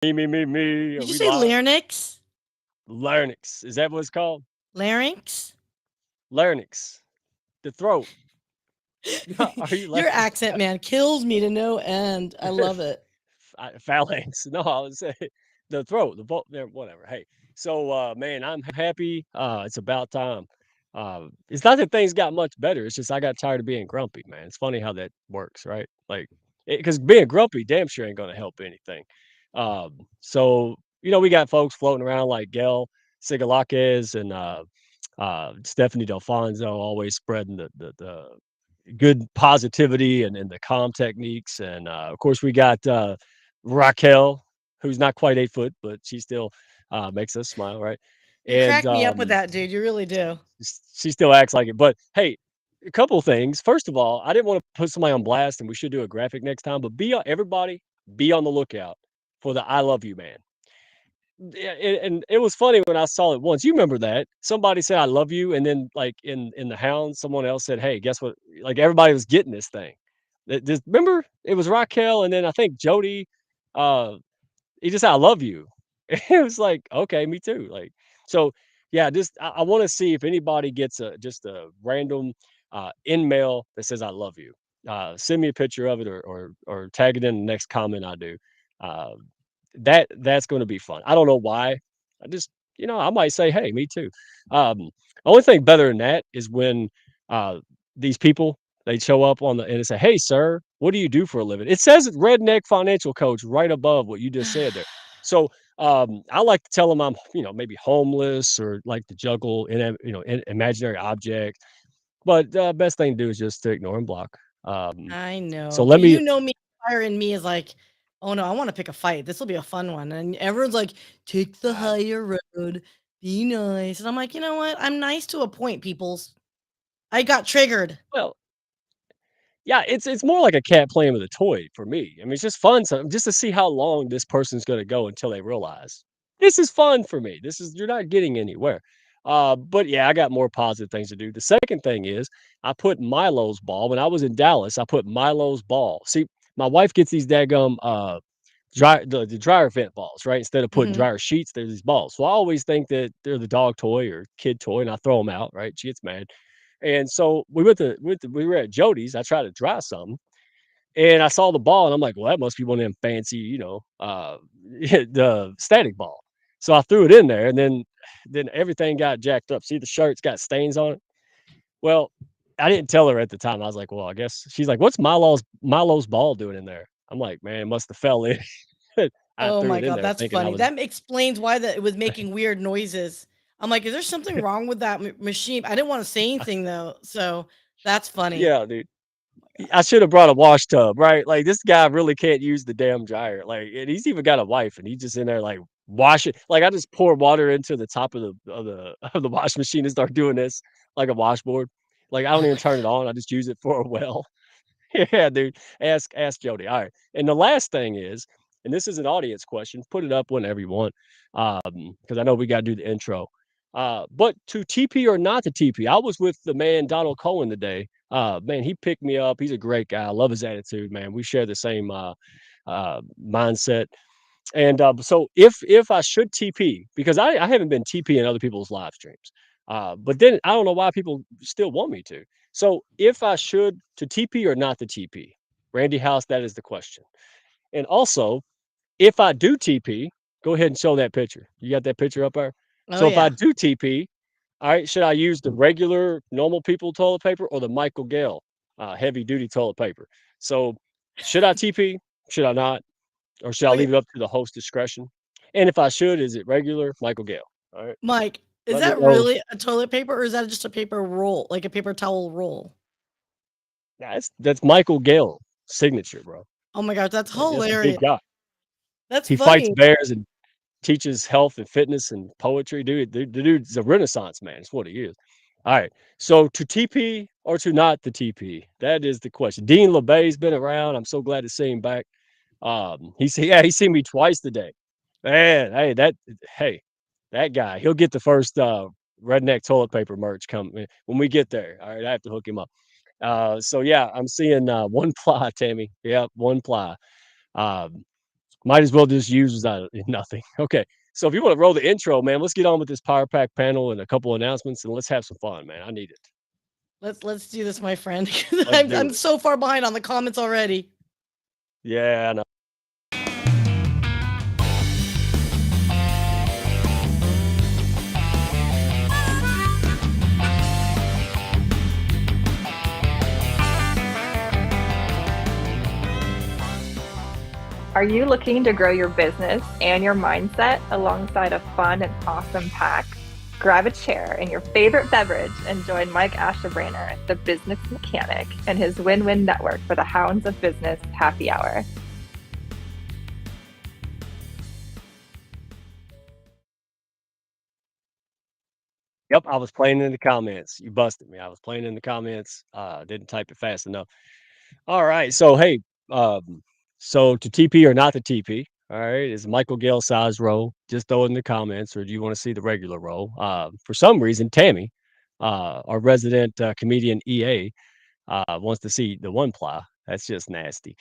Me. Are Did you we say live? larynx? Larynx. Is that what it's called? Larynx? Larynx. The throat. Are you Your like accent, man, kills me to no end. I love it. phalanx? No, I would say the throat, the there, whatever. Hey, so man, I'm happy. It's about time. It's not that things got much better. It's just I got tired of being grumpy, man. It's funny how that works, right? Like, because being grumpy, damn sure ain't gonna help anything. So we got folks floating around like Gail Sigalakis and Stephanie Delfonso, always spreading the good positivity and the calm techniques. And of course, we got Raquel, who's not quite 8 foot, but she still makes us smile, right? You And crack me up with that, dude. You really do. she still acts like it. But hey, a couple of things. First of all, I didn't want to put somebody on blast, and we should do a graphic next time. But everybody, be on the lookout for the "I love you" man. Yeah, and it was funny when I saw it once. You remember that? Somebody said, "I love you," and then, like, in the Hound, someone else said, "Hey, guess what?" Like, everybody was getting this thing. This remember? It was Raquel, and then I think Jody, uh, he just said, "I love you." It was like, "Okay, me too." Like, so, yeah, just I wanna see if anybody gets just a random, in mail that says, "I love you." Send me a picture of it or tag it in the next comment I do. Uh that's gonna be fun. I don't know why. I just I might say, "Hey, me too." Only thing better than that is when, uh, these people, they show up on the and they say, "Hey, sir, what do you do for a living?" It says redneck financial coach right above what you just said there. So, I like to tell them I'm, maybe homeless or like to juggle imaginary objects, but, best thing to do is just to ignore and block. I So know, let but me you know me, fire in me is like, "Oh, no, I wanna pick a fight. This'll be a fun one," and everyone's like, "Take the I higher road, be nice," and I'm like, "You know what? I'm nice to a point, peoples." I got triggered. well Yeah, it's more like a cat playing with a toy for me. I mean, it's just fun just to see how long this person's gonna go until they realize, "This is fun for me. This is you're not getting anywhere." But yeah, I got more positive things to do. The second thing is I put Milo's ball when I was in Dallas, I put Milo's ball. See, my wife gets these daggum, the dryer vent balls, right? Instead of putting Mhm. dryer sheets, there's these balls. So I always think that they're the dog toy or kid toy, and I throw them out, right? She gets mad. And so we were at Jody's. I tried to dry something, and I saw the ball, and I'm like, "Well, that must be one of them fancy, the static ball." So I threw it in there, and then everything got jacked up. See, the shirt's got stains on it. Well, I didn't tell her at the time. I was like, "Well, I guess." She's like, "What's Milo's ball doing in there?" I'm like, "Man, it must have fell in." I Oh threw my it in god, there that's thinking I funny. was That explains why it was making weird noises. I'm like, "Is there something wrong with that machine?" I didn't wanna say anything though, so that's funny. yeah, dude. I should have brought a wash tub, right? Like, this guy really can't use the damn dryer, like, and he's even got a wife, and he's just in there, like, washing like, I just pour water into the top of the of the wash machine and start doing this like a washboard. Like, I don't Oh even my turn it on, I just use it for a well. Yeah, dude. Ask Jody. Alright, and the last thing is, and this is an audience question, put it up whenever you want, because I know we gotta do the intro. But to TP or not to TP, I was with the man Donald Cohen today. Man, he picked me up. He's a great guy. I love his attitude, man. We share the same mindset. And so if I should TP, because I haven't been TPing other people's live streams, but then I don't know why people still want me to. So if I should to TP or not to TP, Randy House, that is the question. And also, if I do TP, go ahead and show that picture. You got that picture up there? Oh So if I yeah. do TP, all right, should I use the regular normal people toilet paper or the Michael Gale heavy duty toilet paper? So should I TP? Should I not? Or should I leave Okay, it up to the host discretion? And if I should, is it regular? Michael Gale. All right. Mike, is Let me that know. really a toilet paper or is that just a paper roll, like a paper towel roll? That's Michael Gale signature, bro. Oh my gosh, that's Like that's a big hilarious. guy. That's He fights funny. bears and teaches health and fitness and poetry. Dude, the dude's a renaissance man. That's what he is. All right. So to TP or to not the TP? That is the question. Dean LeBay's been around. I'm so glad to see him back. He's seen me twice today. Man, hey, that guy, he'll get the first redneck toilet paper merch come when we get there. All right, I have to hook him up. So yeah, I'm seeing one ply, Tammy. Yeah, one ply. Um, Might as well just use nothing. Okay. So if you want to roll the intro, man, let's get on with this Power Pack panel and a couple announcements and let's have some fun, man. I need it. Let's do this, my friend. 'Cause Let's I'm do it. so far behind on the comments already. Yeah, I know. Are you looking to grow your business and your mindset alongside a fun and awesome pack? Grab a chair and your favorite beverage and join Mike Ashebrainer, the business mechanic, and his win-win network for the Hounds of Business Happy Hour. Yep, I was playing in the comments. You busted me. I was playing in the comments. Didn't type it fast enough. All right. So hey, so to TP or not to TP, all right, is Michael Gale size row? Just throw it in the comments, or do you want to see the regular row? For some reason, Tammy, our resident comedian EA, wants to see the one ply. That's just nasty.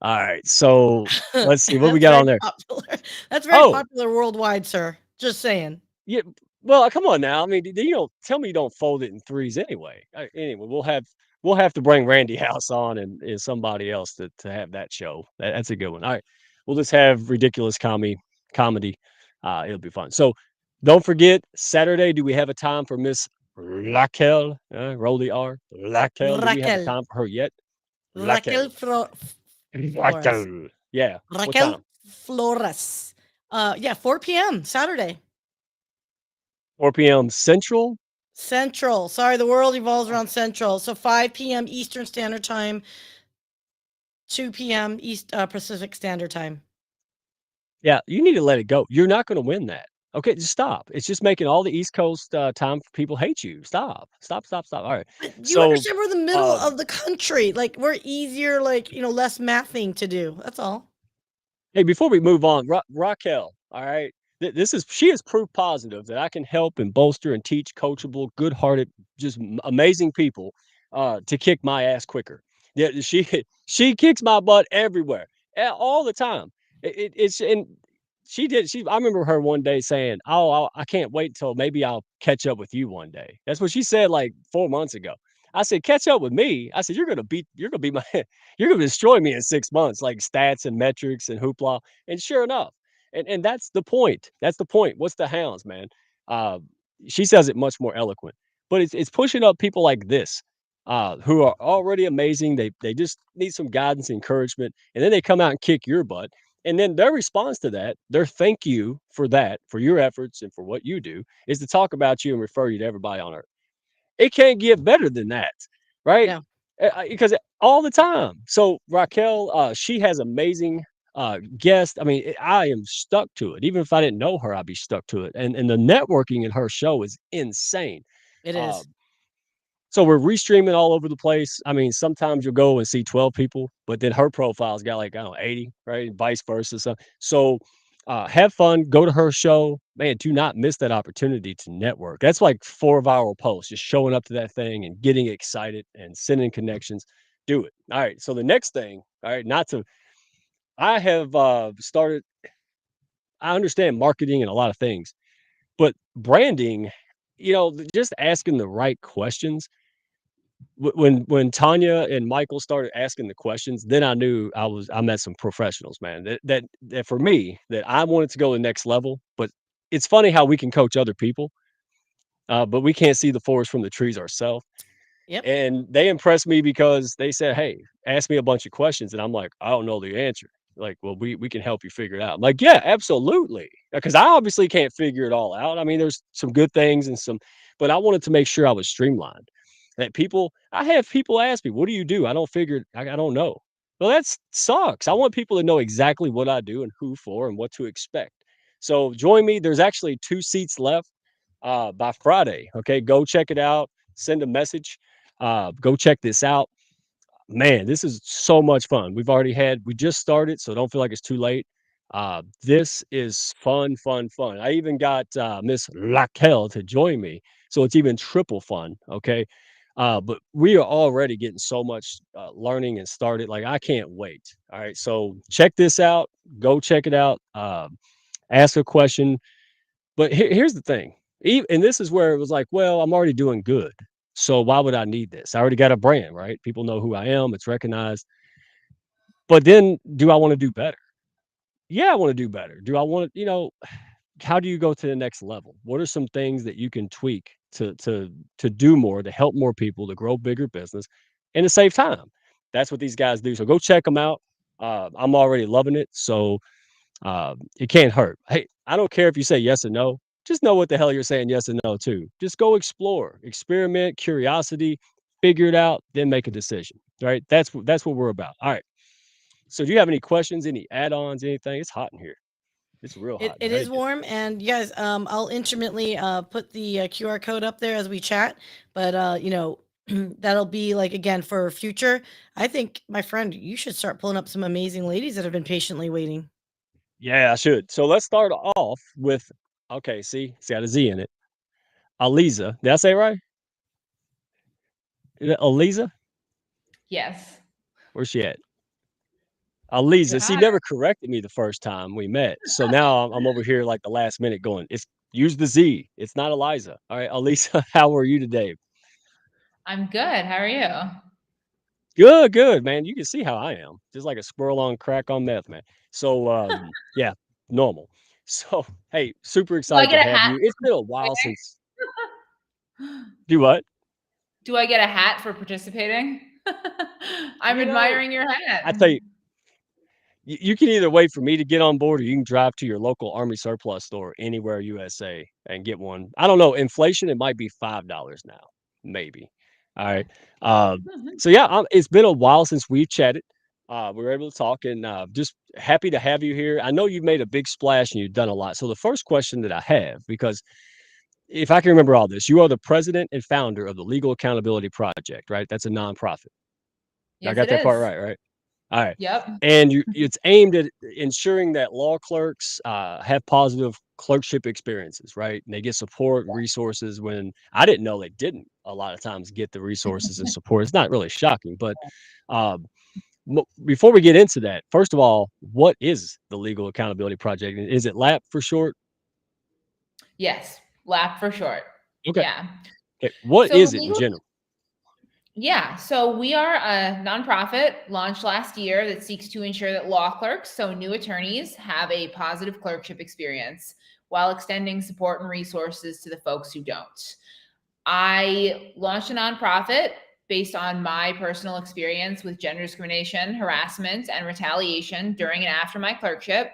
All right. So let's see what we That's got very on there. popular. That's very Oh, popular worldwide, sir. Just saying. yeah, well, come on now. I mean, you don't tell me you don't fold it in threes anyway. Anyway, we'll have to bring Randy House on and somebody else to have that show. That's a good one. All right, we'll just have ridiculous comedy. It'll be fun. So don't forget Saturday. Do we have a time for Miss Raquel? Roll the R. Raquel. Do we have a Raquel. time for her yet? Raquel Raquel. Flores. Raquel. Yeah. What Raquel time? Flores. Yeah, 4 p.m. Saturday. 4 p.m. Central. Central. Sorry, the world evolves around Central. So 5 p.m. Eastern Standard Time, 2 p.m. East Pacific Standard Time. Yeah, you need to let it go. You're not gonna win that. Okay, just stop. It's just making all the East Coast, time for people hate you. Stop. Stop, stop, stop. Alright. But you So, understand we're the middle um of the country. Like we're easier, like less mathing to do. That's all. hey, before we move on, Raquel, all right? She is proof positive that I can help and bolster and teach coachable, good-hearted, just amazing people to kick my ass quicker. Yeah, she she kicks my butt everywhere, all the time. It's and she did. She I remember her one day saying, "Oh, I can't wait till maybe I'll catch up with you one day." That's what she said like 4 months ago. I said, "Catch up with me." I said, You're gonna be my you're gonna destroy me in 6 months, like stats and metrics and hoopla. And sure enough, and that's the point. That's the point. What's the hounds, man? Uh, she says it much more eloquent, but it's pushing up people like this, who are already amazing. They just need some guidance, encouragement, and then they come out and kick your butt. And then their response to that, their thank you for that, for your efforts and for what you do, is to talk about you and refer you to everybody on earth. It can't get better than that, right? Yeah. Because all the time. So Raquel, she has amazing guests. I mean, I am stuck to it. Even if I didn't know her, I'd be stuck to it. And the networking in her show is insane. It Uh, is. so we're restreaming all over the place. I mean, sometimes you'll go and see 12 people, but then her profile's got like, I don't know, 80, right? And vice versa. So have fun, go to her show. Man, do not miss that opportunity to network. That's like 4 viral posts, just showing up to that thing and getting excited and sending connections. Do it. All right. So the next thing, all right, not to, I have started, I understand marketing and a lot of things, but branding, just asking the right questions when Tanya and Michael started asking the questions, then I knew I met some professionals, man. That for me, that I wanted to go to the next level. But it's funny how we can coach other people, but we can't see the forest from the trees ourselves. Yep. And they impressed me because they said, "Hey, ask me a bunch of questions," and I'm like, "I don't know the answer." Like, well, we can help you figure it out. I'm like, yeah, absolutely, because I obviously can't figure it all out. I mean, there's some good things and some, but I wanted to make sure I was streamlined. That I have people ask me, "What do you do?" I don't figure, I don't know. Well, that sucks. I want people to know exactly what I do and who for and what to expect. So join me. There's actually 2 seats left by Friday. Okay, go check it out. Send a message. Go check this out. Man, this is so much fun. We just started, so don't feel like it's too late. This is fun, fun, fun. I even got Miss Raquel to join me, so it's even triple fun. Okay. But we are already getting so much learning and started. Like I can't wait. All right, so check this out. Go check it out. Ask a question. But here's the thing. And this is where it was like, well, I'm already doing good. So why would I need this? I already got a brand, right? People know who I am. It's recognized. But then do I want to do better? Yeah, I want to do better. Do I want to, how do you go to the next level? What are some things that you can tweak to do more, to help more people, to grow bigger business, and to save time? That's what these guys do. So go check them out. I'm already loving it. So it can't hurt. Hey, I don't care if you say yes or no. Just know what the hell you're saying yes or no to. Just go explore, experiment, curiosity, figure it out, then make a decision. Right? That's what we're about. All right. So do you have any questions, any add-ons, anything? It's hot in here. It's real hot in It here. I is didn't get warm, and you guys, I'll intermittently put the QR code up there as we chat. But that'll be like again for future. I think, my friend, you should start pulling up some amazing ladies that have been patiently waiting. Yeah, I should. So let's start off with okay, see, it's got a Z in it. Aliza. Did I say it right? Is it Aliza? Yes. Where's she at? You Aliza. She had never corrected me the first time we met. So now I'm over here like the last minute going, it's use the Z. It's not Eliza. All right, Aliza, how are you today? I'm good. How are you? Good, good, man. You can see how I am. Just like a squirrel on crack on meth, man. So yeah, normal. So hey, super Do I excited to get a have hat you. It's been a for while participating? since do what? Do I get a hat for participating? I'm You know, admiring your hat. I tell you, you can either wait for me to get on board or you can drive to your local Army surplus store anywhere USA and get one. I don't know, inflation, it might be $5 now, maybe. All right. So yeah, it's been a while since we've chatted. We were able to talk and just happy to have you here. I know you've made a big splash and you've done a lot. So the first question that I have, because if I can remember all this, you are the president and founder of the Legal Accountability Project, right? That's a nonprofit. I Yes, got it that part is. right, right? All right. Yep. And it's aimed at ensuring that law clerks have positive clerkship experiences, right? And they get support, resources when I didn't know they didn't a lot of times get the resources and support. It's not really shocking, but um, before we get into that, first of all, what is the Legal Accountability Project? Is it LAP for short? Yes. LAP for short. Okay. Yeah. Okay. What So is it in legal general? Yeah, so we are a nonprofit launched last year that seeks to ensure that law clerks, so new attorneys, have a positive clerkship experience while extending support and resources to the folks who don't. I launched a nonprofit based on my personal experience with gender discrimination, harassment, and retaliation during and after my clerkship,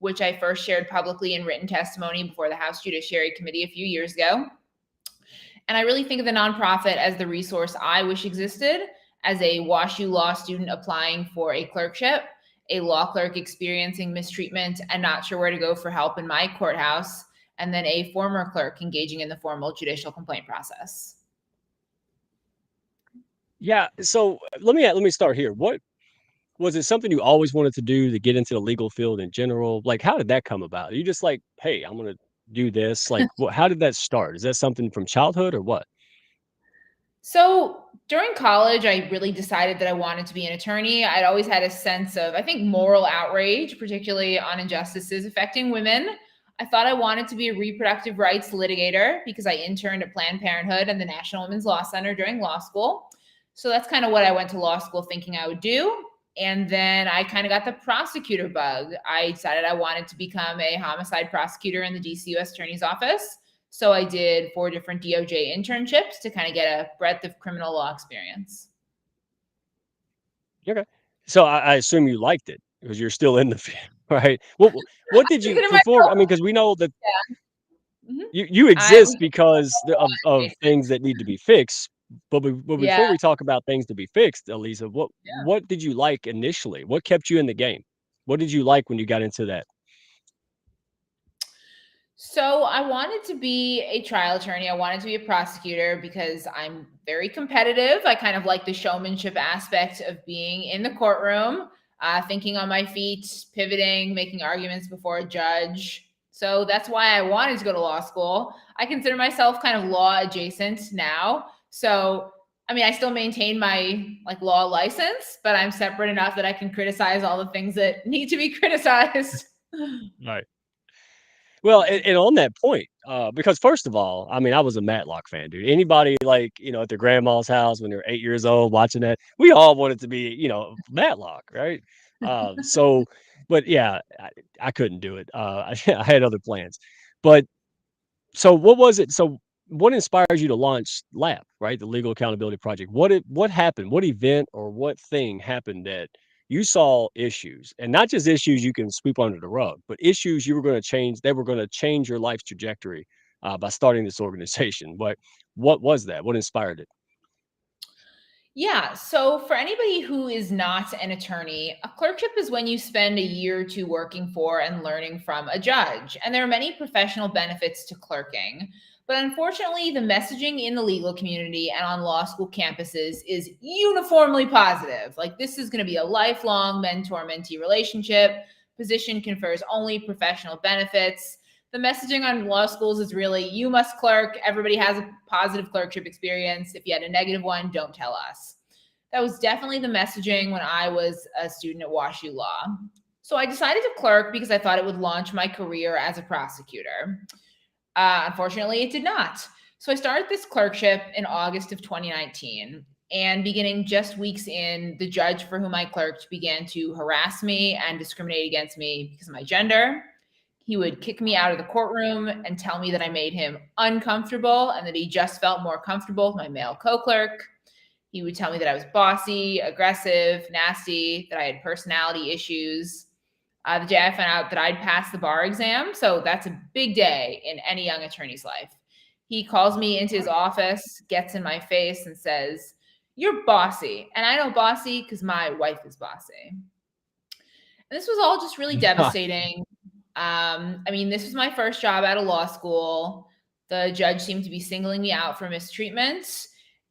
which I first shared publicly in written testimony before the House Judiciary Committee a few years ago. And I really think of the nonprofit as the resource I wish existed as a WashU law student applying for a clerkship, a law clerk experiencing mistreatment and not sure where to go for help in my courthouse, and then a former clerk engaging in the formal judicial complaint process. Yeah. So let me start here. What was it something you always wanted to do to get into the legal field in general? Like, how did that come about? You just like, hey, I'm gonna do this. Like, how did that start? Is that something from childhood or what? So during college, I really decided that I wanted to be an attorney. I'd always had a sense of, I think, moral outrage, particularly on injustices affecting women. I thought I wanted to be a reproductive rights litigator because I interned at Planned Parenthood and the National Women's Law Center during law school. So that's kind of what I went to law school thinking I would do. And then I kind of got the prosecutor bug. I decided I wanted to become a homicide prosecutor in the DC U.S. Attorney's Office. So I did 4 different DOJ internships to kind of get a breadth of criminal law experience. Okay. So I assume you liked it because you're still in the field, right? What did you Consider before? I myself, mean, because we know that mhm. you I exist would consider because myself law of adjacent. things that need to be fixed. But Yeah, before we talk about things to be fixed, Elisa, what yeah. what did you like initially? What kept you in the game? What did you like when you got into that? So I wanted to be a trial attorney. I wanted to be a prosecutor because I'm very competitive. I kind of like the showmanship aspect of being in the courtroom, thinking on my feet, pivoting, making arguments before a judge. So that's why I wanted to go to law school. I consider myself kind of law adjacent now. So I mean, I still maintain my like law license, but I'm separate enough that I can criticize all the things that need to be criticized. Right. Well, and on that point, because first of all, I mean, I was a Matlock fan, dude. Anybody like, at their grandma's house when they're 8 years old watching that, we all wanted to be, Matlock, right? So, but yeah, I couldn't do it. I had other plans. But so what was it? So what inspires you to launch LAP, right? The Legal Accountability Project. What happened? What event or what thing happened that you saw issues, and not just issues you can sweep under the rug, but issues you were going to change. They were going to change your life's trajectory by starting this organization. But what was that? What inspired it? Yeah. So for anybody who is not an attorney, a clerkship is when you spend a year or two working for and learning from a judge. And there are many professional benefits to clerking. But unfortunately, the messaging in the legal community and on law school campuses is uniformly positive. Like, this is going to be a lifelong mentor-mentee relationship. Position confers only professional benefits. The messaging on law schools is really, you must clerk. Everybody has a positive clerkship experience. If you had a negative one, don't tell us. That was definitely the messaging when I was a student at WashU Law. So I decided to clerk because I thought it would launch my career as a prosecutor. Unfortunately, it did not. So I started this clerkship in August of 2019. And beginning just weeks in, the judge for whom I clerked began to harass me and discriminate against me because of my gender. He would kick me out of the courtroom and tell me that I made him uncomfortable and that he just felt more comfortable with my male co-clerk. He would tell me that I was bossy, aggressive, nasty, that I had personality issues. The day I found out that I'd passed the bar exam, so that's a big day in any young attorney's life. He calls me into his office, gets in my face, and says, "You're bossy." And I know bossy because my wife is bossy. And this was all just really devastating. I mean, this was my first job out of law school. The judge seemed to be singling me out for mistreatment.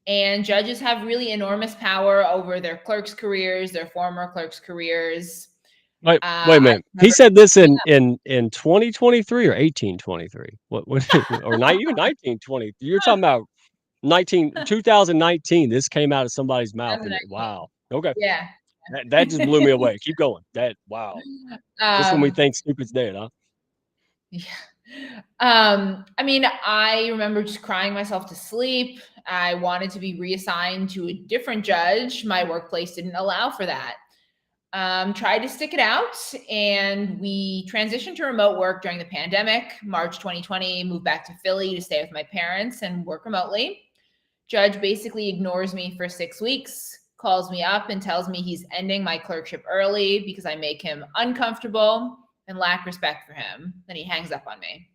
And judges have really enormous power over their clerks' careers, their former clerks' careers. Wait a minute. He said this in 2023 or 1823? What or not even 1920? You're talking about 2019. This came out of somebody's mouth, and wow. Okay. Yeah. That just blew me away. Keep going. Wow. Just when we think stupid's dead, huh? Yeah. I mean, I remember just crying myself to sleep. I wanted to be reassigned to a different judge. My workplace didn't allow for that. Tried to stick it out, and we transitioned to remote work during the pandemic. March 2020, moved back to Philly to stay with my parents and work remotely. Judge basically ignores me for 6 weeks, calls me up and tells me he's ending my clerkship early because I make him uncomfortable and lack respect for him. Then he hangs up on me.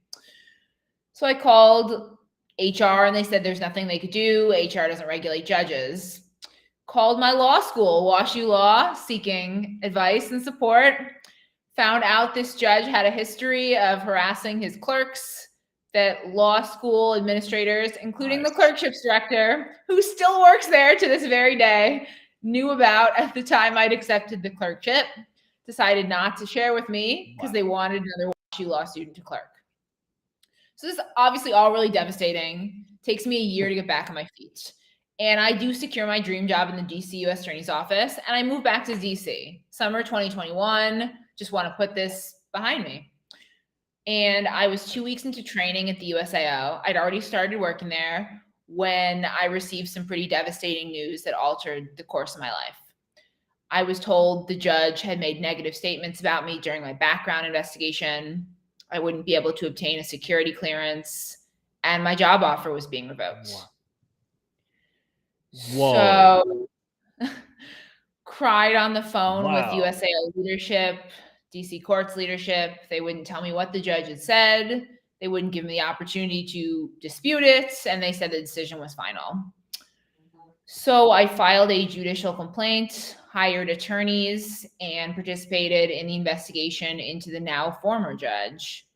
So I called HR and they said there's nothing they could do. HR doesn't regulate judges. Called my law school, WashU Law, seeking advice and support. Found out this judge had a history of harassing his clerks, that law school administrators, including the clerkships director, who still works there to this very day, knew about at the time I'd accepted the clerkship, decided not to share with me because they wanted another WashU Law student to clerk. So this is obviously all really devastating. Takes me a year to get back on my feet. And I do secure my dream job in the DC U.S. Attorney's Office, and I move back to DC. Summer 2021, just want to put this behind me. And I was 2 weeks into training at the USAO. I'd already started working there when I received some pretty devastating news that altered the course of my life. I was told the judge had made negative statements about me during my background investigation. I wouldn't be able to obtain a security clearance, and my job offer was being revoked. Whoa. So cried on the phone with USAO leadership, DC courts leadership. They wouldn't tell me what the judge had said. They wouldn't give me the opportunity to dispute it. And they said the decision was final. So I filed a judicial complaint, hired attorneys, and participated in the investigation into the now former judge.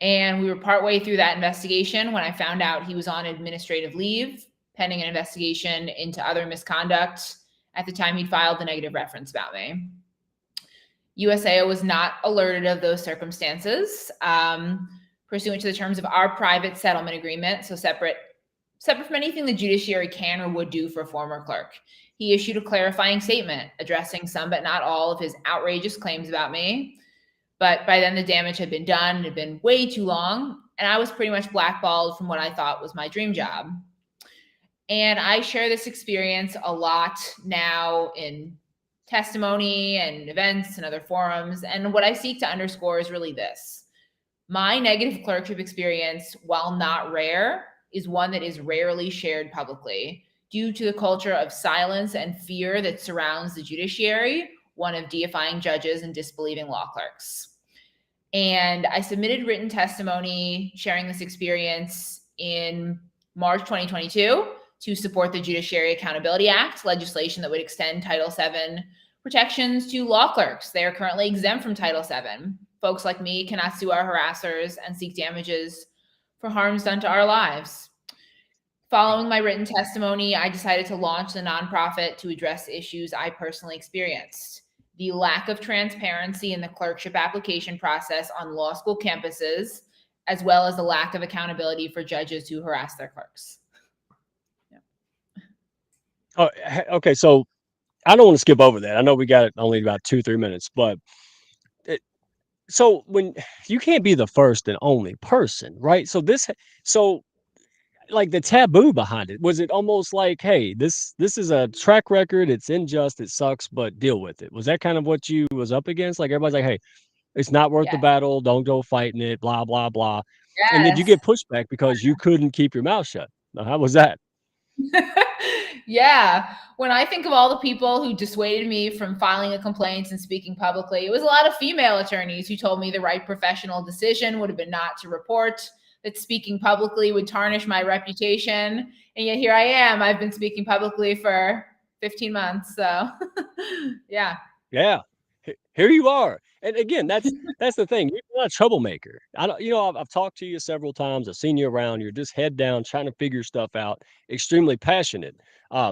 And we were partway through that investigation when I found out he was on administrative leave, pending an investigation into other misconduct. At the time, he'd filed the negative reference about me. USAO was not alerted of those circumstances. Pursuant to the terms of our private settlement agreement, so separate separate from anything the judiciary can or would do for a former clerk. He issued a clarifying statement addressing some but not all of his outrageous claims about me. But by then the damage had been done. It had been way too long. And I was pretty much blackballed from what I thought was my dream job. And I share this experience a lot now in testimony and events and other forums. And what I seek to underscore is really this. My negative clerkship experience, while not rare, is one that is rarely shared publicly due to the culture of silence and fear that surrounds the judiciary, one of deifying judges and disbelieving law clerks. And I submitted written testimony sharing this experience in March 2022 to support the Judiciary Accountability Act, legislation that would extend Title VII protections to law clerks. They are currently exempt from Title VII. Folks like me cannot sue our harassers and seek damages for harms done to our lives. Following my written testimony, I decided to launch the nonprofit to address issues I personally experienced. The lack of transparency in the clerkship application process on law school campuses, as well as the lack of accountability for judges who harass their clerks. Oh, okay. So I don't want to skip over that. I know we got only about 2-3 minutes, but so when you can't be the first and only person, right? So like the taboo behind it, was it almost like, hey, this is a track record, it's unjust, it sucks, but deal with it? Was that kind of what you was up against? Like everybody's like, hey, it's not worth the Yes. battle, don't go fighting it, blah blah blah. And did you Yes. get pushback because you couldn't keep your mouth shut? Now, how was that? Yeah. When I think of all the people who dissuaded me from filing a complaint and speaking publicly, it was a lot of female attorneys who told me the right professional decision would have been not to report, that speaking publicly would tarnish my reputation. And yet here I am. I've been speaking publicly for 15 months. So yeah. Yeah. Here you are. And again, that's the thing. You're not a troublemaker. I don't, I've talked to you several times. I've seen you around. You're just head down, trying to figure stuff out. Extremely passionate,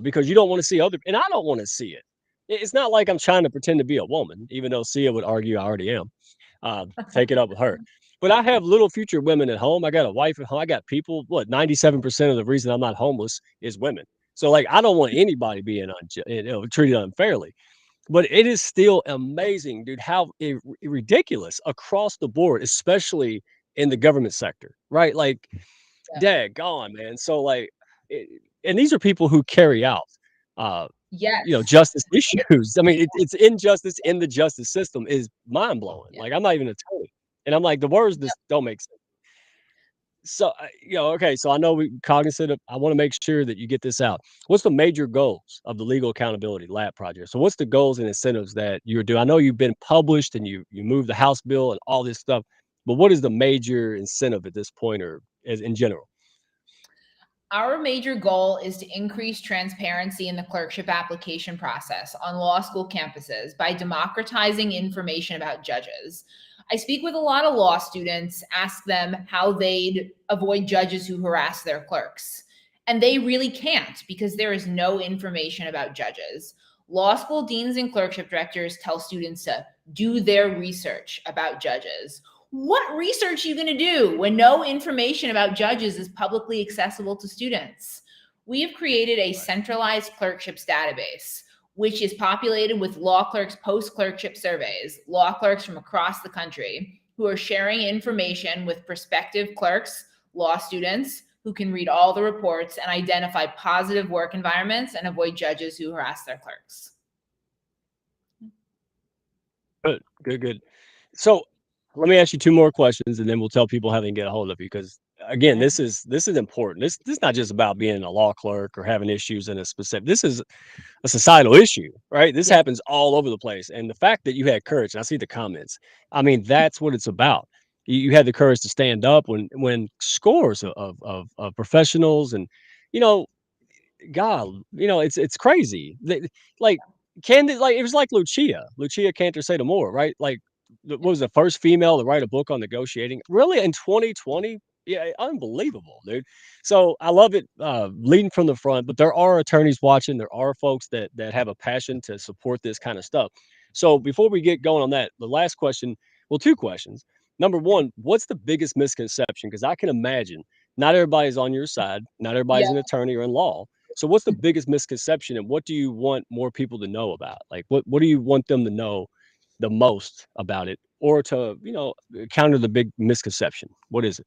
because you don't want to see and I don't want to see it. It's not like I'm trying to pretend to be a woman, even though Sia would argue I already am. Take it up with her. But I have little future women at home. I got a wife at home. I got people. What, 97% of the reason I'm not homeless is women. So like, I don't want anybody being treated unfairly. But it is still amazing, dude, how ridiculous across the board, especially in the government sector, right? Like, Yeah. daggone, man. So, like, and these are people who carry out, Yes. justice issues. I mean, it's injustice in the justice system is mind blowing. Yeah. Like, I'm not even an attorney, and I'm like, the words just don't make sense. So, okay, so I know we cognizant of, I want to make sure that you get this out. What's the major goals of the Legal Accountability Lab project? So what's the goals and incentives that you're doing? I know you've been published and you moved the House bill and all this stuff, but what is the major incentive at this point, or as in general? Our major goal is to increase transparency in the clerkship application process on law school campuses by democratizing information about judges. I speak with a lot of law students, ask them how they'd avoid judges who harass their clerks. And they really can't, because there is no information about judges. Law school deans and clerkship directors tell students to do their research about judges. What research are you going to do when no information about judges is publicly accessible to students? We have created a centralized clerkships database, which is populated with law clerks post-clerkship surveys, law clerks from across the country who are sharing information with prospective clerks, law students who can read all the reports and identify positive work environments and avoid judges who harass their clerks. Good. So let me ask you 2 more questions, and then we'll tell people how they can get a hold of you. Because again, Okay. this is important. This is not just about being a law clerk or having issues in a specific. This is a societal issue, right? This Yeah. happens all over the place. And the fact that you had courage, and I see the comments, I mean, that's what it's about. You had the courage to stand up when scores of professionals and, you know, God, it's crazy. Like, like, it was like Lucia Cantor Say more, right? Like, what was the first female to write a book on negotiating? Really, in 2020? Yeah, unbelievable, dude. So I love it, leading from the front. But there are attorneys watching. There are folks that have a passion to support this kind of stuff. So before we get going on that, the last question, well, 2 questions. Number one, what's the biggest misconception? Because I can imagine not everybody's on your side. Not Yeah. everybody's an attorney or in law. So what's the biggest misconception and what do you want more people to know about? Like what do you want them to know the most about it or to, counter the big misconception? What is it?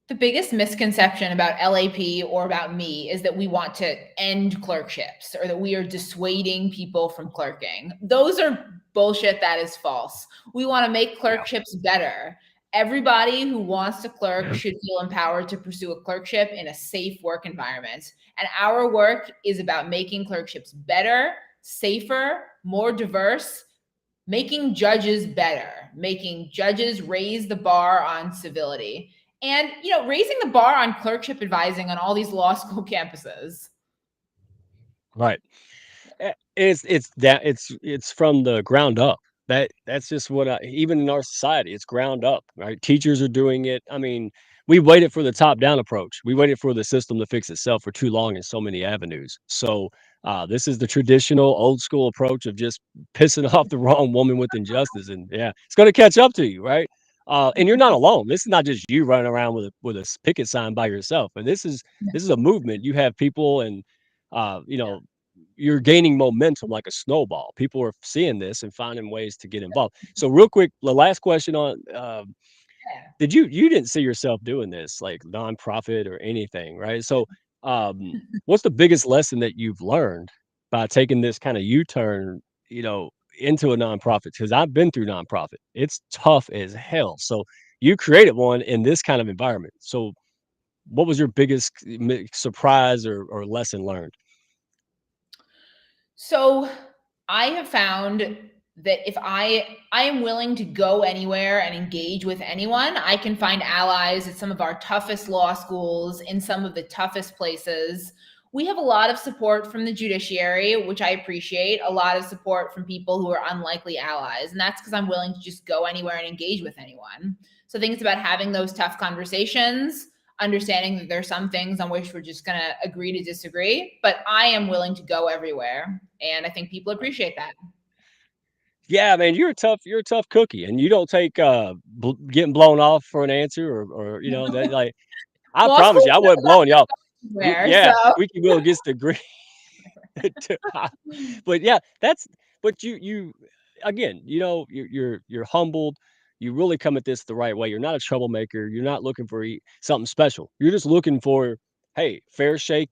The biggest misconception about LAP or about me is that we want to end clerkships or that we are dissuading people from clerking. Those are bullshit. That is false. We want to make Yeah. clerkships better. Everybody who wants to clerk should feel empowered to pursue a clerkship in a safe work environment. And our work is about making clerkships better, safer, more diverse, making judges better, making judges raise the bar on civility. And, raising the bar on clerkship advising on all these law school campuses. Right. It's from the ground up. That's just what even in our society, it's ground up, right? Teachers are doing it. I mean, we waited for the top down approach. We waited for the system to fix itself for too long in so many avenues. So this is the traditional old school approach of just pissing off the wrong woman with injustice, and yeah, it's going to catch up to you, right? And you're not alone. This is not just you running around with a picket sign by yourself. And this is a movement. You have people and uh, you know you're gaining momentum like a snowball. People are seeing this and finding ways to get involved. So real quick, the last question on did you didn't see yourself doing this like nonprofit or anything, right? So what's the biggest lesson that you've learned by taking this kind of U-turn, you know, into a nonprofit? Because I've been through nonprofit. It's tough as hell. So you created one in this kind of environment. So what was your biggest surprise or lesson learned? So I have found that if I am willing to go anywhere and engage with anyone, I can find allies at some of our toughest law schools in some of the toughest places. We have a lot of support from the judiciary, which I appreciate, a lot of support from people who are unlikely allies. And that's because I'm willing to just go anywhere and engage with anyone. So I think it's about having those tough conversations, understanding that there's some things on which we're just going to agree to disagree, but I am willing to go everywhere. And I think people appreciate that. Yeah, man, you're a tough cookie, and you don't take getting blown off for an answer or that like I Law promise school you, I wasn't blowing y'all. everywhere. Yeah, So squeaky wheel gets the grease. to- but yeah, that's but you again, you're humbled. You really come at this the right way. You're not a troublemaker. You're not looking for something special. You're just looking for, hey, fair shake.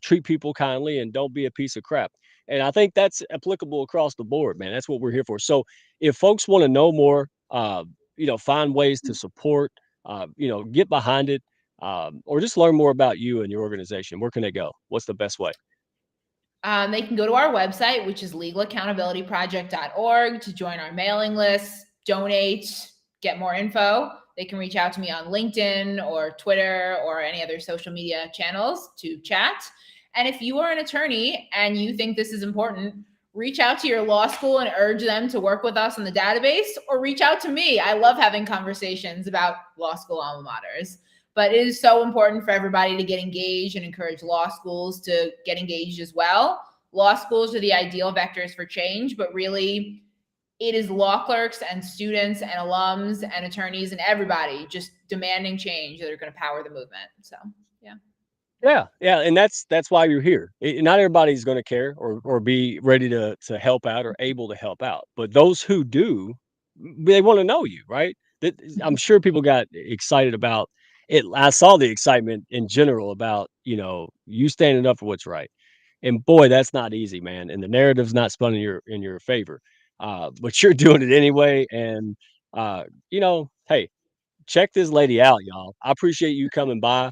Treat people kindly and don't be a piece of crap. And I think that's applicable across the board, man. That's what we're here for. So if folks want to know more, find ways to support, get behind it, or just learn more about you and your organization, where can they go? What's the best way? they can go to our website, which is legalaccountabilityproject.org, to join our mailing list, donate, get more info. They can reach out to me on LinkedIn or Twitter or any other social media channels to chat. And if you are an attorney and you think this is important, reach out to your law school and urge them to work with us on the database, or reach out to me. I love having conversations about law school alma maters. But it is so important for everybody to get engaged and encourage law schools to get engaged as well. Law schools are the ideal vectors for change, but really it is law clerks and students and alums and attorneys and everybody just demanding change that are going to power the movement. So, yeah. Yeah, and that's why you're here. Not everybody's going to care or be ready to help out or able to help out, but those who do, they want to know you, right? I'm sure people got excited about it. I saw the excitement in general about you standing up for what's right, and boy, that's not easy, man. And the narrative's not spun in your favor, but you're doing it anyway. And hey, check this lady out, y'all. I appreciate you coming by.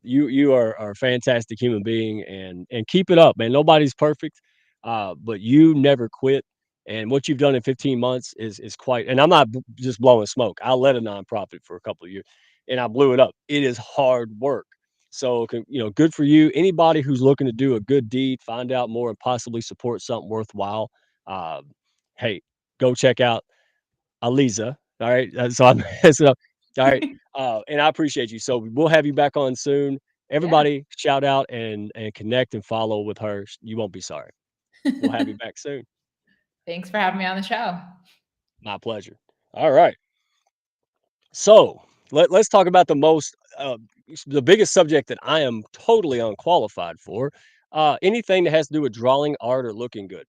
You are a fantastic human being, and keep it up, man. Nobody's perfect, but you never quit. And what you've done in 15 months is quite. And I'm not just blowing smoke. I led a nonprofit for a couple of years, and I blew it up. It is hard work. So good for you. Anybody who's looking to do a good deed, find out more, and possibly support something worthwhile. Uh, hey, go check out Aliza. All right. So I'm messing up. All right. And I appreciate you. So we'll have you back on soon. Yeah. Everybody shout out and connect and follow with her. You won't be sorry. We'll have you back soon. Thanks for having me on the show. My pleasure. All right. So let's talk about the biggest subject that I am totally unqualified for. Anything that has to do with drawing, art, or looking good,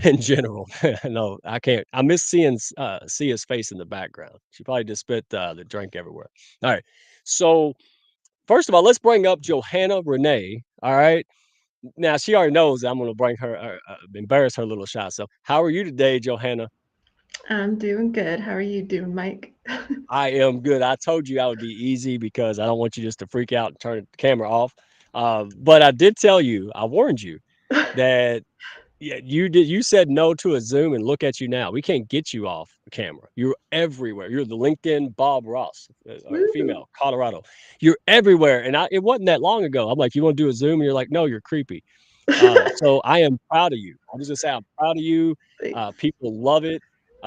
in general. No, I can't. I miss seeing Sia's face in the background. She probably just spit the drink everywhere. All right. So first of all, let's bring up Johanna Renee. All right. Now she already knows I'm going to bring her, embarrass her little shot. So how are you today, Johanna? I'm doing good. How are you doing, Mike? I am good. I told you I would be easy because I don't want you just to freak out and turn the camera off. But I did tell you, I warned you that yeah, you did. You said no to a Zoom, and look at you now. We can't get you off the camera. You're everywhere. You're the LinkedIn Bob Ross, or Woo! female, Colorado. You're everywhere, and it wasn't that long ago. I'm like, you want to do a Zoom? And you're like, no, you're creepy. So I am proud of you. I'm just gonna say I'm proud of you. Thanks. People love it.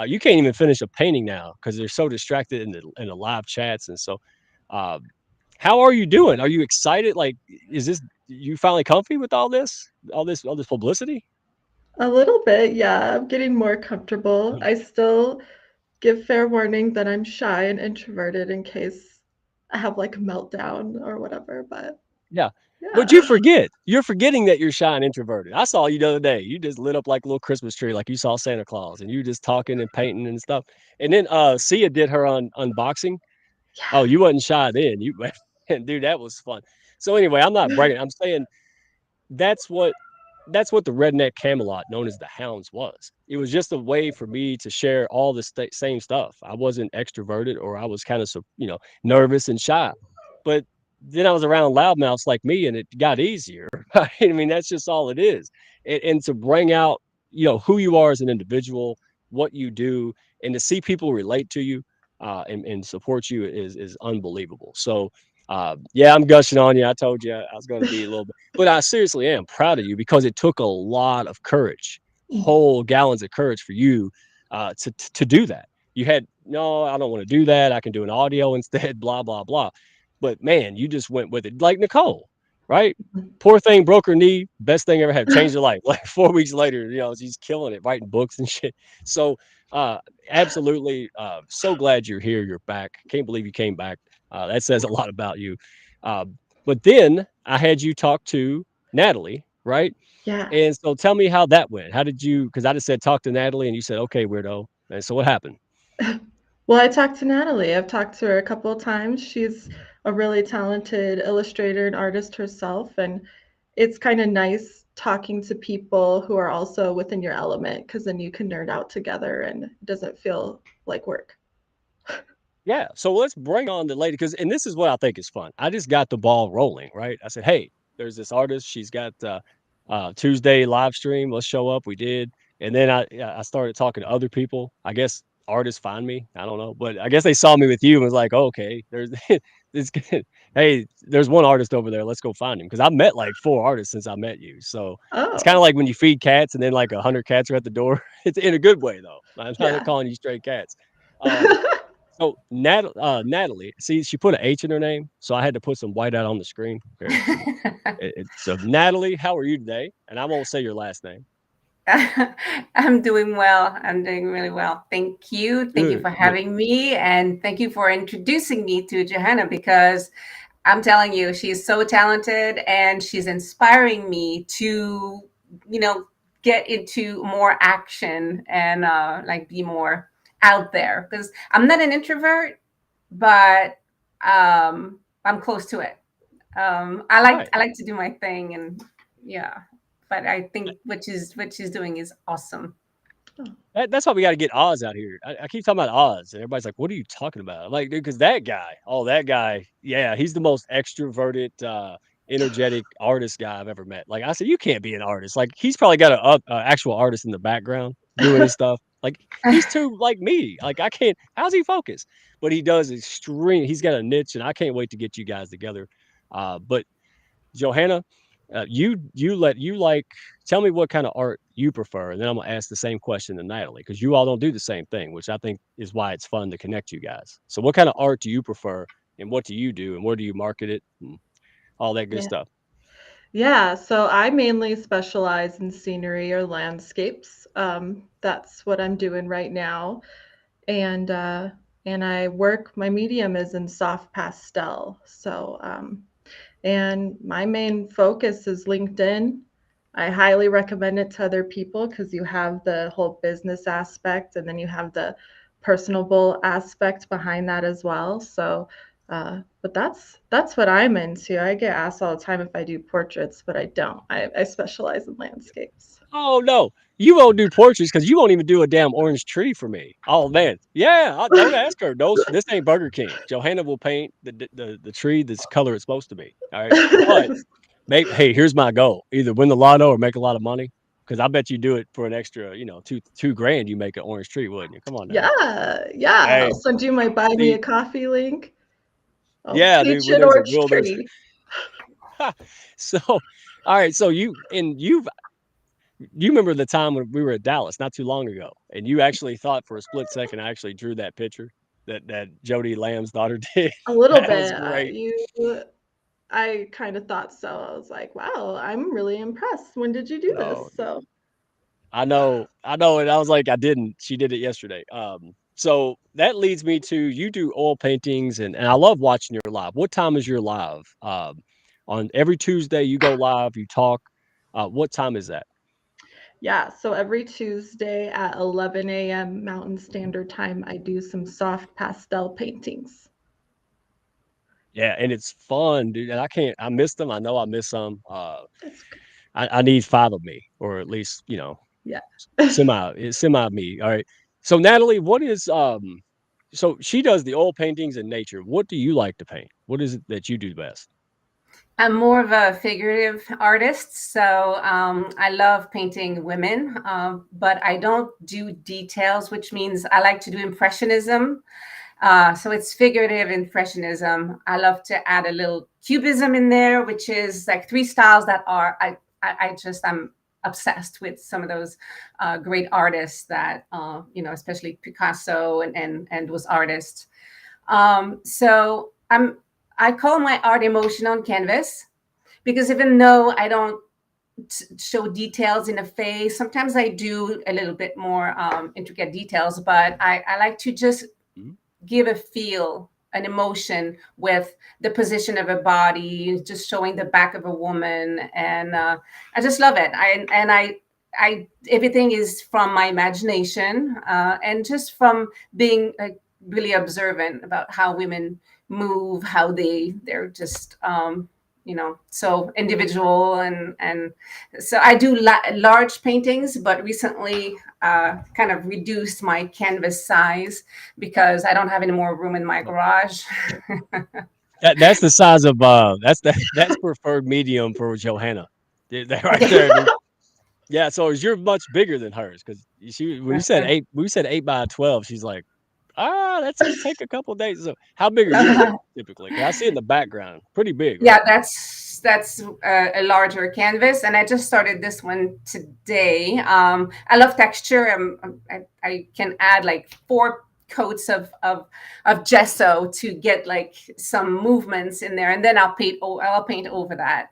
You can't even finish a painting now because they're so distracted in the live chats, and so. Uh, how are you doing? Are you excited? Like, is this you finally comfy with all this publicity? A little bit, yeah. I'm getting more comfortable. I still give fair warning that I'm shy and introverted in case I have like a meltdown or whatever, but Yeah. But yeah. you're forgetting that you're shy and introverted. I saw you the other day. You just lit up like a little Christmas tree, like you saw Santa Claus, and you just talking and painting and stuff. And then Sia did her unboxing. Oh, you wasn't shy then. You and dude, that was fun. So anyway, I'm not Yeah. bragging. I'm saying that's what that's what the redneck Camelot, known as the Hounds, was. It was just a way for me to share all the same stuff. I wasn't extroverted, or I was kind of nervous and shy, but then I was around loudmouths like me, and it got easier. Right? I mean, that's just all it is. And to bring out who you are as an individual, what you do, and to see people relate to you and support you is unbelievable. So yeah, I'm gushing on you. I told you I was going to be a little bit, but I seriously am proud of you because it took a lot of courage, whole gallons of courage for you to do that. You had no, I don't want to do that. I can do an audio instead. Blah blah blah. But man, you just went with it, like Nicole, right? Poor thing broke her knee. Best thing ever had. Changed her life. Like 4 weeks later, she's killing it, writing books and shit. So, uh, absolutely, so glad you're here. You're back. Can't believe you came back. That says a lot about you. Uh, but then I had you talk to Natalie, right? Yeah. And so tell me how that went. How did you? Because I just said talk to Natalie, and you said okay, weirdo. And so what happened? Well, I talked to Natalie. I've talked to her a couple of times. She's a really talented illustrator and artist herself, and it's kind of nice talking to people who are also within your element because then you can nerd out together and it doesn't feel like work. Yeah, so let's bring on the lady because, and this is what I think is fun. I just got the ball rolling, right? I said, "Hey, there's this artist. She's got Tuesday live stream. Let's show up." We did, and then I started talking to other people. I guess artists find me. I don't know, but I guess they saw me with you and was like, oh, "Okay, there's this. Hey, there's one artist over there. Let's go find him." Because I've met like 4 artists since I met you, so it's kind Oh, of like when you feed cats and then like 100 cats are at the door. It's in a good way though. I'm not yeah. calling you stray cats. So Natalie, see, she put an H in her name, so I had to put some white out on the screen. Here, so Natalie, how are you today? And I won't say your last name. I'm doing well. I'm doing really well. Thank you. Thank you Good, for good. having me. And thank you for introducing me to Johanna because I'm telling you, she's so talented and she's inspiring me to, you know, get into more action and like be more out there because I'm not an introvert, but I'm close to it. I like Right. I like to do my thing and yeah, but I think what she's doing is awesome. That's why we got to get Oz out here. I keep talking about Oz, and everybody's like, "What are you talking about?" I'm like, dude, because that guy, yeah, he's the most extroverted, energetic artist guy I've ever met. Like I said, you can't be an artist. Like he's probably got a actual artist in the background doing his stuff. Like he's too like me. Like I can't. How's he focus? But he does extreme. He's got a niche, and I can't wait to get you guys together. But Johanna, you like tell me what kind of art you prefer, and then I'm gonna ask the same question to Natalie because you all don't do the same thing, which I think is why it's fun to connect you guys. So, what kind of art do you prefer, and what do you do, and where do you market it, and all that good Yeah. stuff? Yeah, so I mainly specialize in scenery or landscapes. That's what I'm doing right now. And and my medium is in soft pastel. So, and my main focus is LinkedIn. I highly recommend it to other people because you have the whole business aspect and then you have the personable aspect behind that as well. So, but that's what I'm into. I get asked all the time if I do portraits, but I don't. I specialize in landscapes. Oh no, you won't do portraits because you won't even do a damn orange tree for me. Oh man, yeah. Don't ask her. No, this ain't Burger King. Johanna will paint the tree this color it's supposed to be. All right, but maybe hey, here's my goal: either win the lotto or make a lot of money. Because I bet you do it for an extra, two grand. You make an orange tree, wouldn't you? Come on now. Yeah, yeah. I'll Hey, send you my buy me a see, coffee link. I'll yeah, dude. teach When you an there's a orange will, there's tree. so. All right, so you remember the time when we were at Dallas not too long ago, and you actually thought for a split second I actually drew that picture that Jody Lamb's daughter did. A little That was bit. great. I kind of thought so. I was like, wow, I'm really impressed. When did you do No, this? So, I know, and I was like, I didn't. She did it yesterday. So that leads me to you do oil paintings, and I love watching your live. What time is your live? On every Tuesday you go live, you talk. What time is that? yeah, so every Tuesday at 11 a.m. Mountain Standard Time, I do some soft pastel paintings. Yeah, and it's fun, dude. And I miss them. I know I miss some. It's good. I need 5 of me, or at least, Yeah. semi me. All right. So Natalie, what is so she does the oil paintings in nature. What do you like to paint? What is it that you do best? I'm more of a figurative artist, so I love painting women, but I don't do details, which means I like to do impressionism. So it's figurative impressionism. I love to add a little cubism in there, which is like three styles that are I'm obsessed with some of those great artists that especially Picasso and those artists. So I call my art emotion on canvas because even though I don't show details in the face, sometimes I do a little bit more intricate details, but I like to just Mhm. give a feel, an emotion with the position of a body, just showing the back of a woman, and I just love it. I everything is from my imagination and just from being really observant about how women move, how they're just so individual and so I do large paintings, but recently kind of reduced my canvas size because I don't have any more room in my garage. That's the size of that's preferred medium for Johanna. That right Okay. there, dude. Yeah, so you're much bigger than hers because she when you said 8 by 12, she's like, that's gonna take a couple days. So how big are you typically? 'Cause I see in the background, pretty big, Yeah, right? that's a larger canvas, and I just started this one today. I love texture. I can add like 4 coats of gesso to get like some movements in there, and then I'll paint over that.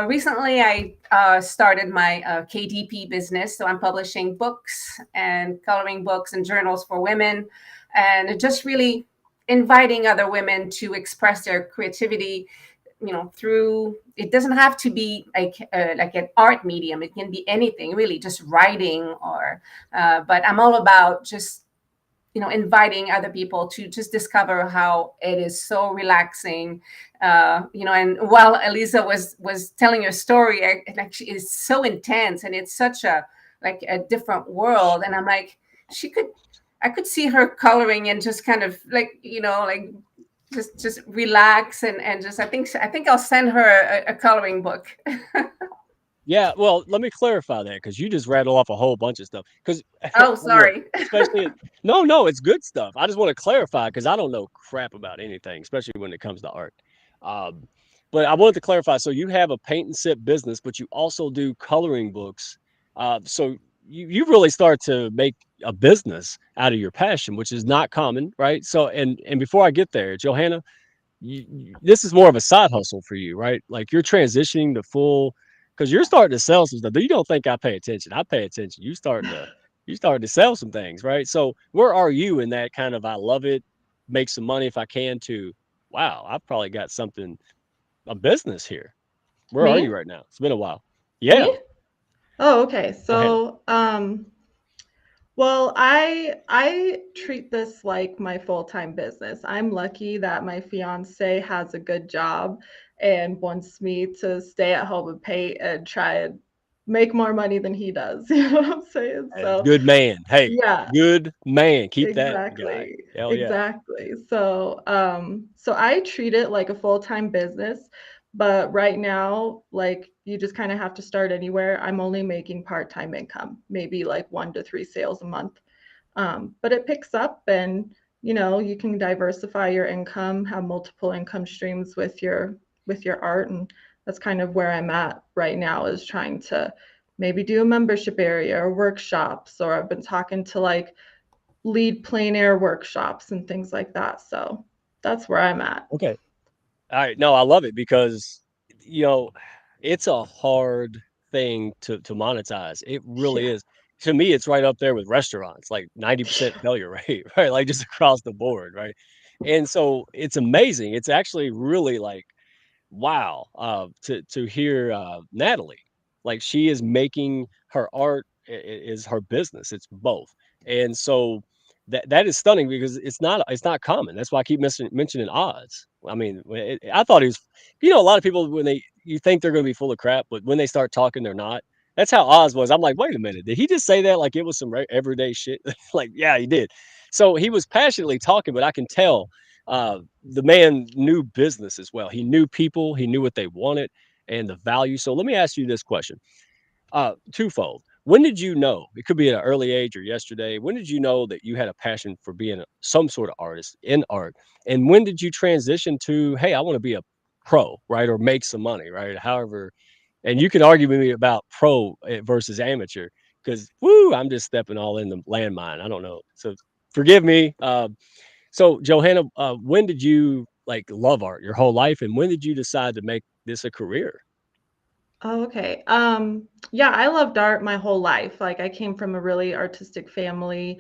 Recently, I started my KDP business, so I'm publishing books and coloring books and journals for women, and just really inviting other women to express their creativity through it doesn't have to be like an art medium. It can be anything really, just writing or but I'm all about just inviting other people to just discover how it is so relaxing. And while Elisa was telling your story, it actually is so intense and it's such a different world, and I'm like, I could see her coloring and just kind of like like just relax and just I think I'll send her a coloring book. Yeah, well, let me clarify that because you just rattle off a whole bunch of stuff. Because Oh, look, sorry. especially no, it's good stuff. I just want to clarify because I don't know crap about anything, especially when it comes to art. Um, but I wanted to clarify. So you have a paint and sip business, but you also do coloring books. So you really start to make a business out of your passion, which is not common, right? So and before I get there, Johanna, this is more of a side hustle for you, right? Like you're transitioning to full because you're starting to sell some stuff. You don't think I pay attention? I pay attention. You starting to sell some things, right? So where are you in that kind of I love it. make some money if I can to, wow, I've probably got something, a business here. Where are you Me? right now? It's been a while. Me? Yeah. Oh, okay. Johanna. So, well, I treat this like my full-time business. I'm lucky that my fiance has a good job and wants me to stay at home and paint and try and make more money than he does. You know what I'm saying? So, Good man. Hey, yeah, good man. Keep that guy. exactly. Hell yeah. Exactly. So, so I treat it like a full-time business, but right now, like you just kind of have to start anywhere. I'm only making part-time income, maybe like 1 to 3 sales a month. But it picks up and you can diversify your income, have multiple income streams with your art. And that's kind of where I'm at right now, is trying to maybe do a membership area or workshops, or I've been talking to like lead plein air workshops and things like that. So that's where I'm at. Okay. All right. No, I love it because, you know, it's a hard thing to monetize. It really Yeah. is. To me, it's right up there with restaurants, like 90% failure rate, right? Like just across the board, right? And so it's amazing. It's actually really like, wow, to hear Natalie, like she is making her art is her business. It's both, and so that is stunning because it's not common. That's why I keep mentioning odds. I mean, I thought he was, a lot of people when you think they're going to be full of crap, but when they start talking, they're not. That's how Oz was. I'm like, wait a minute, did he just say that like it was some everyday shit? Like, yeah, he did. So he was passionately talking, but I can tell the man knew business as well. He knew people, he knew what they wanted and the value. So let me ask you this question, twofold. When did you know? It could be at an early age or yesterday. When did you know that you had a passion for being some sort of artist in art? And when did you transition to, hey, I want to be a pro, right, or make some money, right? However, and you can argue with me about pro versus amateur because, woo, I'm just stepping all in the landmine. I don't know. So forgive me. So Johanna, when did you like love art your whole life, and when did you decide to make this a career? Oh, okay. Yeah, I loved art my whole life. Like I came from a really artistic family.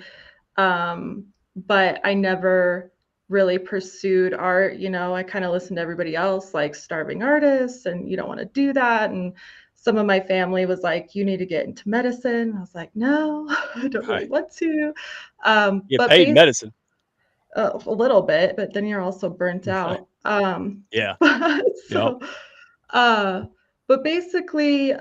But I never really pursued art. I kind of listened to everybody else, like starving artists, and you don't want to do that. And some of my family was like, you need to get into medicine. I was like, no, I don't really Right, want to. get But paid in medicine. a little bit, but then you're also burnt Right. out. Yeah. But Yep. uh, but basically,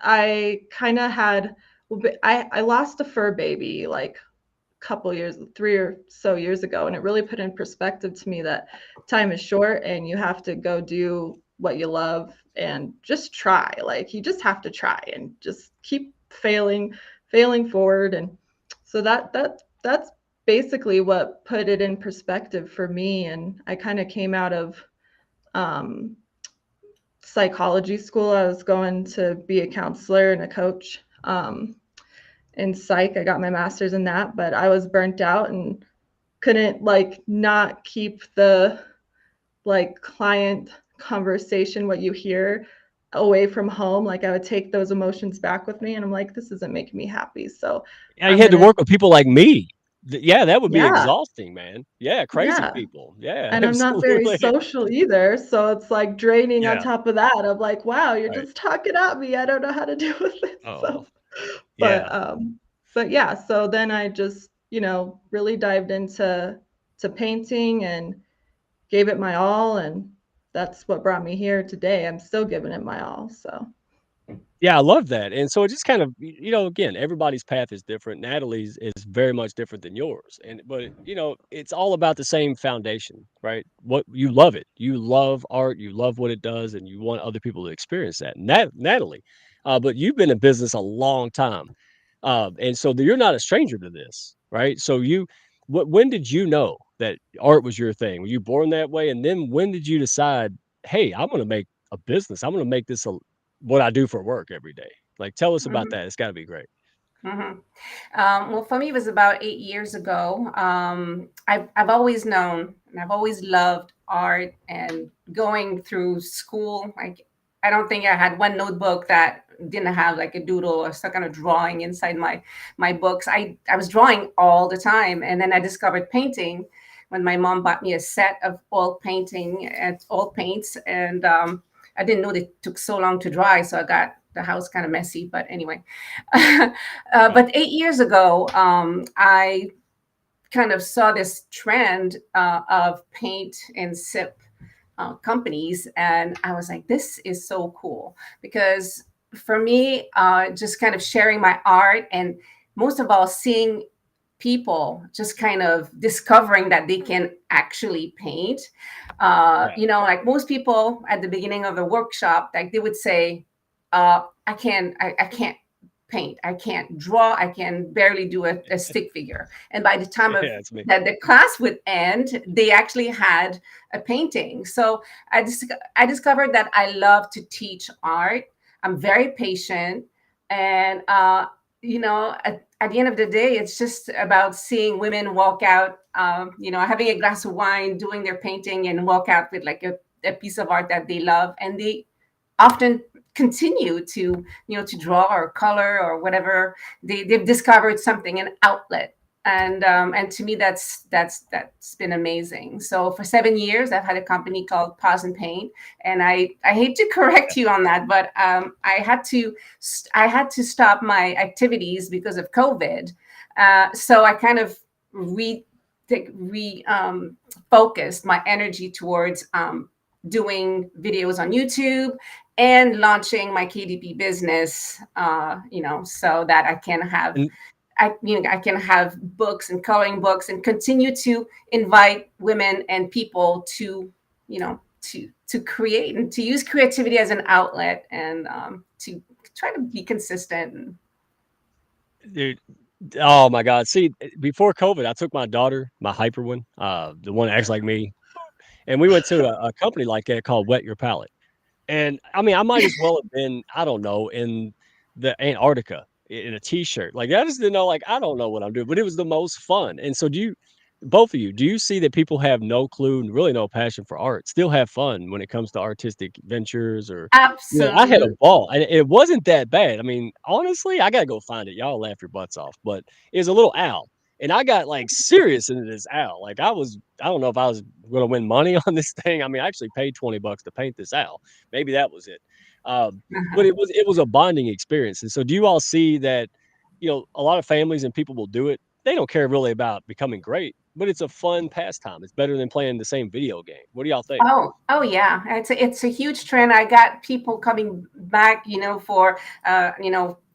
I kind of had, well, I lost a fur baby like a couple years, 3 or so years ago, and it really put in perspective to me that time is short and you have to go do what you love and just try. Like you just have to try and just keep failing forward. And so that's basically what put it in perspective for me. And I kind of came out of um, psychology school. I was going to be a counselor and a coach in psych. I got my master's in that, but I was burnt out and couldn't like not keep the like client conversation, what you hear away from home. Like I would take those emotions back with me and I'm like, this isn't making me happy. So Yeah, you I'm had to gonna, work with people like me. Yeah, that would be yeah, exhausting, man. Yeah, crazy yeah. people. Yeah, And I'm not very absolutely. social either. So it's like draining on Yeah. top of that. I'm like, wow, you're Right. just talking at me. I don't know how to deal with it. Oh, So yeah. but yeah, so then I just, really dived into painting and gave it my all, and that's what brought me here today. I'm still giving it my all. So Yeah, I love that, and so it just kind of, again, everybody's path is different. Natalie's is very much different than yours, but it's all about the same foundation, right? What you love it, you love art, you love what it does, and you want other people to experience that. Natalie, but you've been in business a long time, and so you're not a stranger to this, right? So when did you know that art was your thing? Were you born that way, and then when did you decide, hey, I'm going to make a business. I'm going to make this what I do for work every day. Like, tell us about Mhm, that. It's got to be great. mhm. Well, for me, it was about 8 years ago. I've always known and I've always loved art and going through school. Like I don't think I had one notebook that didn't have like a doodle or some kind of drawing inside my books. I was drawing all the time, and then I discovered painting when my mom bought me a set of oil painting and oil paints, and I didn't know they took so long to dry, so I got the house kind of messy. But anyway, but 8 years ago, I kind of saw this trend of paint and sip companies, and I was like, this is so cool, because for me, just kind of sharing my art, and most of all, seeing people just kind of discovering that they can actually paint. Yeah. Like most people at the beginning of a workshop, like they would say, I can't paint, I can't draw, I can barely do a stick figure. And by the time of Yeah, it's me. that the class would end, they actually had a painting. So I discovered that I love to teach art. I'm very patient, and at the end of the day, it's just about seeing women walk out, having a glass of wine, doing their painting, and walk out with like a piece of art that they love, and they often continue to draw or color or whatever. They've discovered something, an outlet. And to me, that's been amazing. So for 7 years, I've had a company called Pause and Paint, and I hate to correct you on that, but I had to stop my activities because of COVID. So I kind of focused my energy towards doing videos on YouTube and launching my KDP business, so that I can have And I can have books and coloring books and continue to invite women and people to, to create and to use creativity as an outlet, and to try to be consistent. dude, oh my God. See, before COVID, I took my daughter, my hyper one, the one that acts like me, and we went to a company like that called Wet Your Palette. And I mean, I might as well have been, I don't know, in the Antarctica in a t-shirt. Like I just didn't know, like, I don't know what I'm doing, but it was the most fun. And so both of you, do you see that people have no clue and really no passion for art, still have fun when it comes to artistic ventures or, I had a Absolutely. ball and it wasn't that bad. I mean, honestly, I gotta go find it. Y'all laugh your butts off, but it was a little owl. And I got like serious into this owl. Like I don't know if I was gonna win money on this thing. I mean, I actually paid $20 to paint this owl. Maybe that was it. But Uh-huh. it was a bonding experience. And so do you all see that, a lot of families and people will do it. They don't care really about becoming great, but it's a fun pastime. It's better than playing the same video game. What do y'all think? Oh yeah, it's a huge trend. I got people coming back, for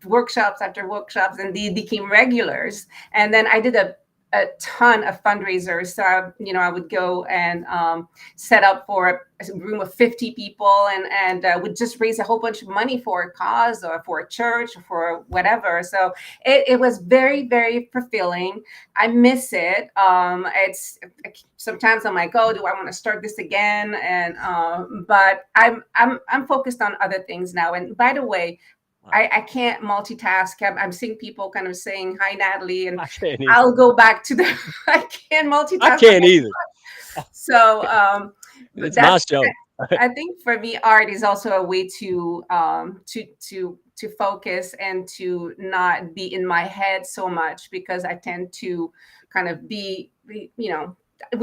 workshops after workshops, and they became regulars. And then I did a ton of fundraisers. So I would go and set up for a room of 50 people, and would just raise a whole bunch of money for a cause or for a church or for whatever. So it was very, very fulfilling. I miss it. It's sometimes I'm like, oh, do I want to start this again? And but I'm focused on other things now. And by the way, I can't multitask. I'm seeing people kind of saying hi, Natalie, and I can't either. I'll go back to the I can't I multitask. can't either. So but It's my that's show. I think for me, art is also a way to focus and to not be in my head so much, because I tend to kind of we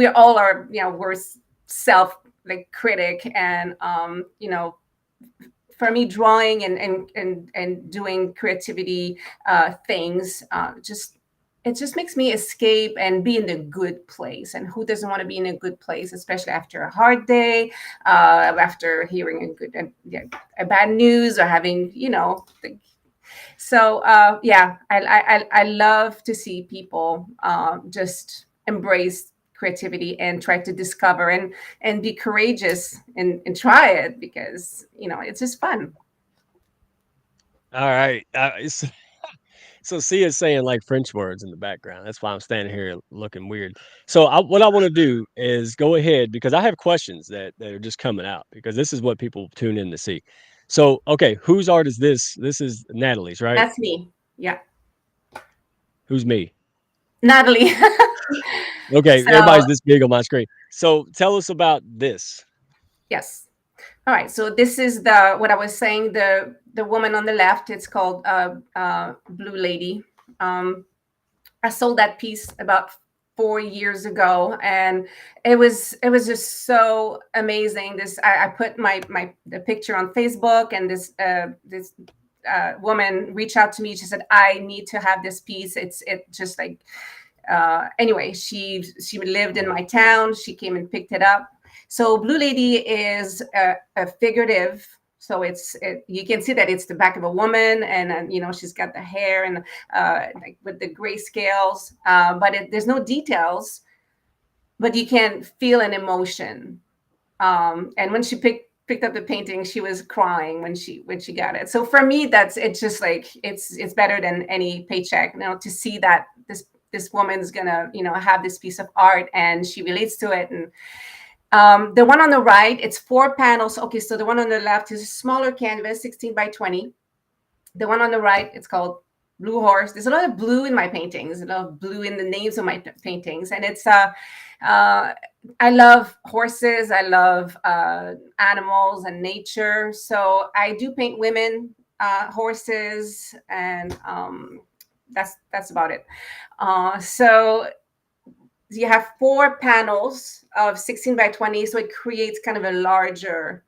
all are, we're self like critic, and for me, drawing and doing creativity things, it just makes me escape and be in a good place. And who doesn't want to be in a good place, especially after a hard day, after hearing a bad news, or having, so yeah, I love to see people just embrace creativity and try to discover and be courageous and try it, because it's just fun. All right. So Sia's saying like French words in the background. That's why I'm standing here looking weird. So what I want to do is go ahead because I have questions that are just coming out because this is what people tune in to see. So, okay, whose art is this? This is Natalie's, right? That's me. Yeah, Who's me? Natalie. Okay, So everybody's this big on my screen. So tell us about this. yes. All right, so this is the what I was saying. The woman on the left. It's called Blue Lady. I sold that piece about 4 years ago, and it was just so amazing. I put the picture on Facebook, and this woman reached out to me. She said, "I need to have this piece. It just like." Anyway, she lived in my town. She came and picked it up. So Blue Lady is a figurative. So you can see that it's the back of a woman, and she's got the hair and like with the gray scales, but there's no details, but you can feel an emotion. And when she picked up the painting, she was crying when she got it. So for me, it's just like it's better than any paycheck, to see that this woman's gonna have this piece of art and she relates to it. And the one on the right, it's 4 panels. Okay, so the one on the left is a smaller canvas, 16 by 20. The one on the right, it's called Blue Horse. There's a lot of blue in my paintings, a lot of blue in the names of my paintings. And it's I love horses. I love animals and nature. So I do paint women, horses, and that's about it. So you have 4 panels of 16 by 20, so it creates kind of a larger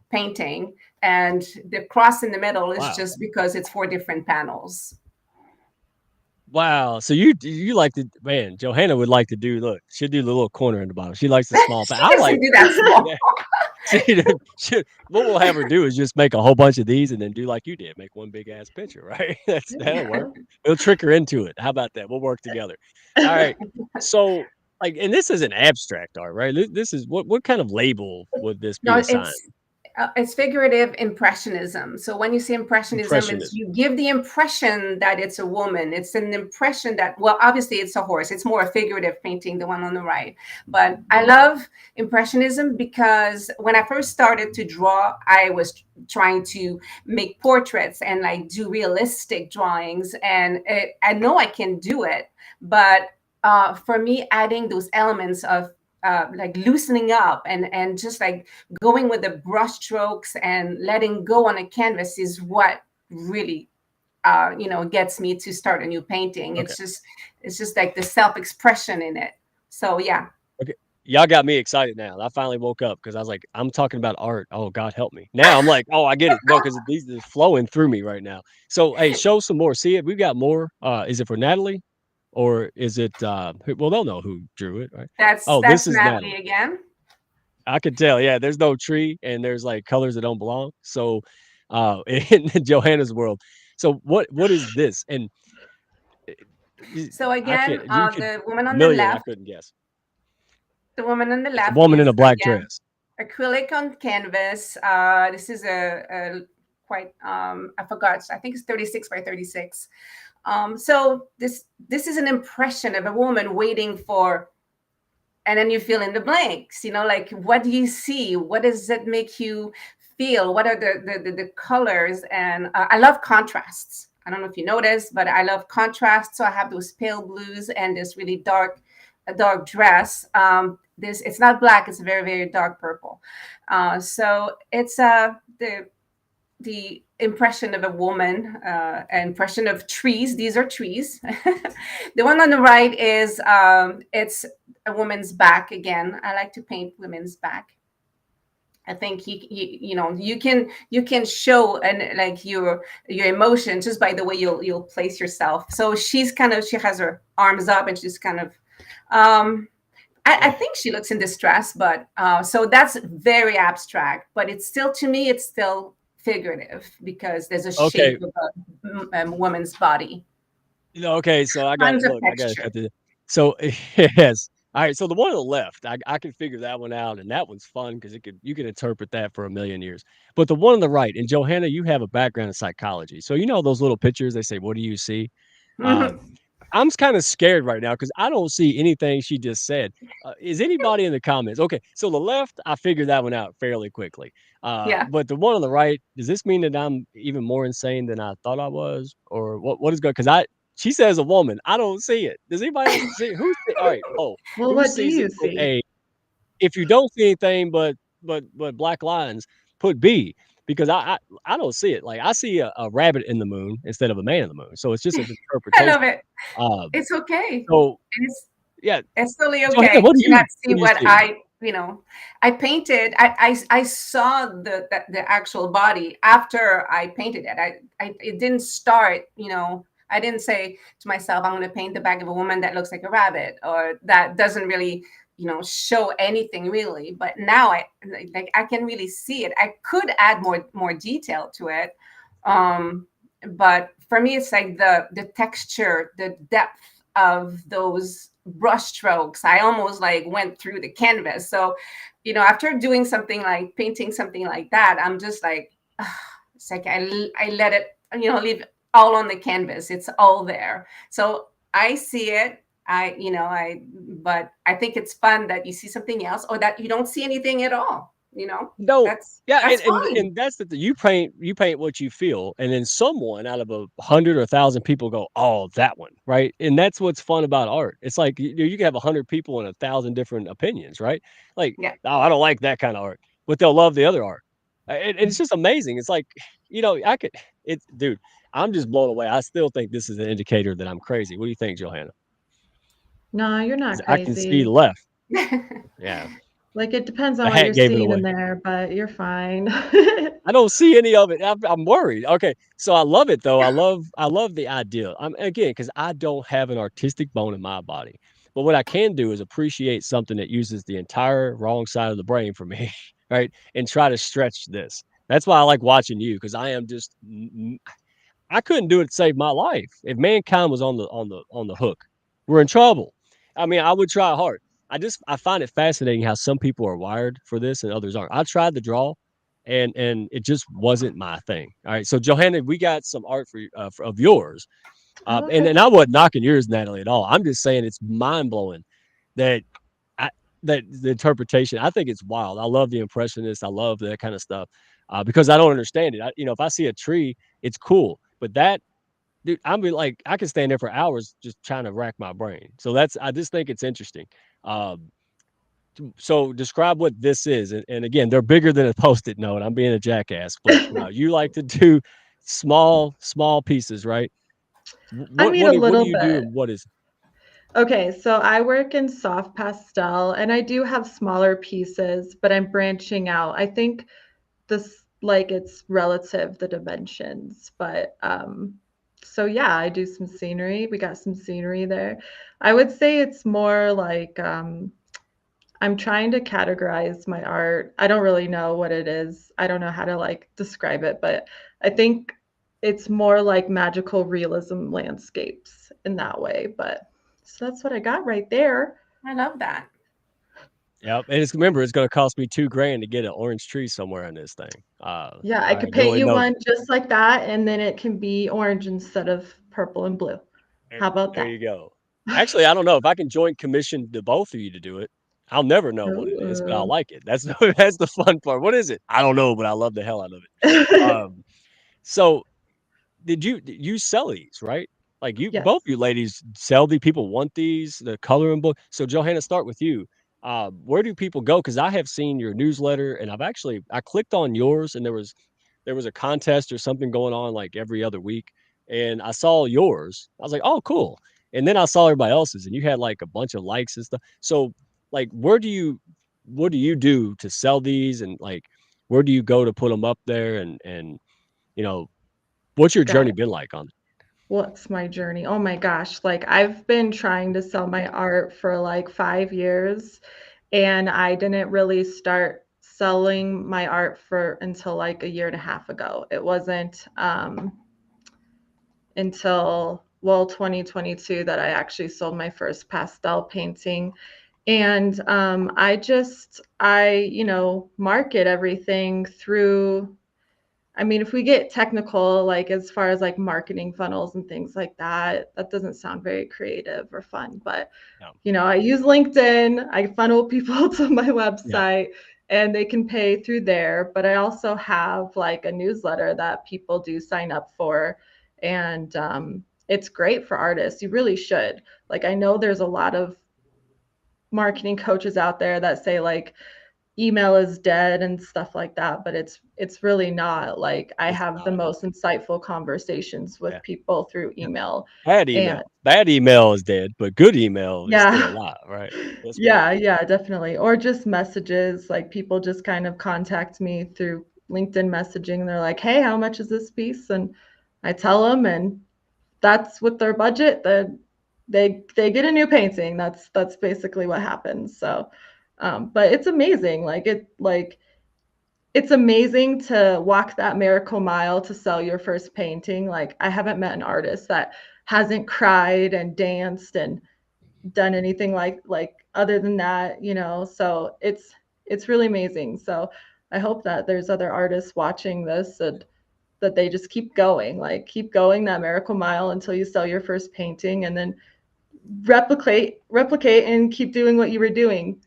painting, and the cross in the middle is just because it's 4 different panels. Wow. So you like to, man, Johanna would like to do, she'll do the little corner in the bottom. She likes the small. She I doesn't like, do that small. what we'll have her do is just make a whole bunch of these and then do like you did, make one big ass picture, right? That'll work. We'll trick her into it. How about that? We'll work together. All right. So and this is an abstract art, right? This is what kind of label would this be No, assigned? it's figurative impressionism. So when you say impressionism, it's you give the impression that it's a woman. It's an impression that, well, obviously it's a horse. It's more a figurative painting, the one on the right. But I love impressionism because when I first started to draw, I was trying to make portraits and like do realistic drawings. And I know I can do it, but for me, adding those elements of like loosening up and just like going with the brush strokes and letting go on a canvas is what really gets me to start a new painting. Okay. It's just like the self-expression in it. So yeah. Okay. Y'all got me excited now. I finally woke up because I was like, I'm talking about art. Oh, God help me. Now I'm like, oh, I get it. No, because these are flowing through me right now. So hey, show some more. See it. We've got more. Is it for Natalie? Or is it well, they'll know who drew it, right? That's this is Natalie again. I could tell, yeah, there's no tree and there's like colors that don't belong. So in Johanna's world. So what is this? And so again, the woman on the left, I couldn't guess. The woman on the left, a woman in a black dress. Acrylic on canvas. This is a quite I forgot. I think it's 36 by 36. So this is an impression of a woman waiting for, and then you fill in the blanks, like what do you see? What does it make you feel? What are the colors? And I love contrasts. I don't know if you noticed, but I love contrasts. So I have those pale blues and this really dark dress. It's not black, it's a very, very dark purple. So it's the impression of a woman, impression of trees. These are trees. The one on the right is it's a woman's back again. I like to paint women's back. I think you can show and like your emotion just by the way you'll place yourself. So she has her arms up and she's kind of I think she looks in distress, but so that's very abstract, but it's still, to me, it's still figurative because there's a shape of a woman's body. Okay, so I got to so yes. All right, so the one on the left, I can figure that one out, and that one's fun because you can interpret that for a million years. But the one on the right, and Johanna, you have a background in psychology, so you know those little pictures. They say, "What do you see?" I'm kind of scared right now because I don't see anything she just said. Is anybody in the comments? Okay, so the left, I figured that one out fairly quickly. Yeah. But the one on the right, does this mean that I'm even more insane than I thought I was, or what is good? Because she says a woman. I don't see it. Does anybody else see it? All right. Oh, well, what do you see? Okay. If you don't see anything but but black lines put B because I don't see it. Like I see a rabbit in the moon instead of a man in the moon. So it's just an I love interpretation. it. Um, It's okay. so It's yeah, it's totally Johanna, okay to not see what do you what see? I painted. I saw the actual body after I painted it. It didn't start, I didn't say to myself, I'm going to paint the back of a woman that looks like a rabbit, or that doesn't really, show anything really. But now I can really see it. I could add more detail to it. But for me, it's like the texture, the depth of those brush strokes. I almost like went through the canvas. So, after doing something like painting something like that, I'm just like, it's like I let it, leave all on the canvas. It's all there. So I see it. But I think it's fun that you see something else, or that you don't see anything at all. No, yeah, That's fine. and that's you paint what you feel, and then someone out of 100 or 1,000 people go, "Oh, that one," right? And that's what's fun about art. It's like you can have 100 people and 1,000 different opinions, right? Like, Yeah. oh, I don't like that kind of art, but they'll love the other art. And it's just amazing. It's like, I could, dude, I'm just blown away. I still think this is an indicator that I'm crazy. What do you think, Johanna? No, you're 'Cause not I can see crazy. the left. Yeah, Like it depends on the what hat you're gave it seeing in away. there, but you're fine. I don't see any of it. I'm worried. Okay, so I love it though. I love the idea. I'm again because I don't have an artistic bone in my body, but what I can do is appreciate something that uses the entire wrong side of the brain for me, right? And try to stretch this. That's why I like watching you because I am just I couldn't do it to save my life. If mankind was on the hook, we're in trouble. I mean, I would try hard. I find it fascinating how some people are wired for this and others aren't. I tried to draw, and it just wasn't my thing. All right, so Johanna, we got some art of yours, and Okay. and I wasn't knocking yours, Natalie, at all. I'm just saying it's mind blowing that I that the interpretation. I think it's wild. I love the impressionists. I love that kind of stuff because I don't understand it. If I see a tree, it's cool, but that dude, I mean, like, I could stand there for hours just trying to rack my brain. So I just think it's interesting. Um, so describe what this is, and again, they're bigger than a Post-it note. I'm being a jackass, but you like to do small pieces, right? I mean, a What do little you do, bit. and what is Okay, so I work in soft pastel and I do have smaller pieces, but I'm branching out. I think this like it's relative the dimensions, but so yeah, I do some scenery. We got some scenery there. I would say it's more like I'm trying to categorize my art. I don't really know what it is. I don't know how to like describe it, but I think it's more like magical realism landscapes in that way. But so that's what I got right there. I love that. Yep, and remember, it's gonna cost me 2 grand to get an orange tree somewhere in this thing. Yeah, I All could right, go paint ahead, you no, one just like that, and then it can be orange instead of purple and blue. there How about there that? you go. Actually, I don't know if I can joint commission the both of you to do it. I'll never know what it is, but I'll Ooh. like it. That's that's the fun part. What is it? I don't know, but I love the hell out of it. Um, so did you sell these, right? Like you Yes. both you ladies sell these people want these, the coloring book. So Johanna, start with you. Where do people go? Because I have seen your newsletter and I clicked on yours and there was a contest or something going on like every other week. And I saw yours. I was like, oh, cool. And then I saw everybody else's and you had like a bunch of likes and stuff. So like what do you do to sell these and like where do you go to put them up there and you know what's your Got journey it. been like on it? What's my journey? Oh my gosh. Like I've been trying to sell my art for like 5 years, and I didn't really start selling my art for until like a year and a half ago. It wasn't until, well, 2022 that I actually sold my first pastel painting. And market everything through, I mean, if we get technical, like as far as like marketing funnels and things like that, that doesn't sound very creative or fun. But, No. I use LinkedIn, I funnel people to my Yeah. website and they can pay through there. But I also have like a newsletter that people do sign up for. And it's great for artists. You really should. Like, I know there's a lot of marketing coaches out there that say, like, email is dead and stuff like that, but it's really not. Like I It's have the not. most insightful conversations Yeah. with people through Yeah. email. Bad And email. Bad email is dead, but good email is still yeah. alive, right? That's great. Yeah, definitely. Or just messages, like people just kind of contact me through LinkedIn messaging. They're like, "Hey, how much is this piece?" And I tell them, and that's with their budget. Then they get a new painting. That's basically what happens. So, but it's amazing. It's amazing to walk that miracle mile to sell your first painting. Like I haven't met an artist that hasn't cried and danced and done anything like other than that, so it's really amazing. So I hope that there's other artists watching this and that they just keep going, like keep going that miracle mile until you sell your first painting, and then replicate and keep doing what you were doing.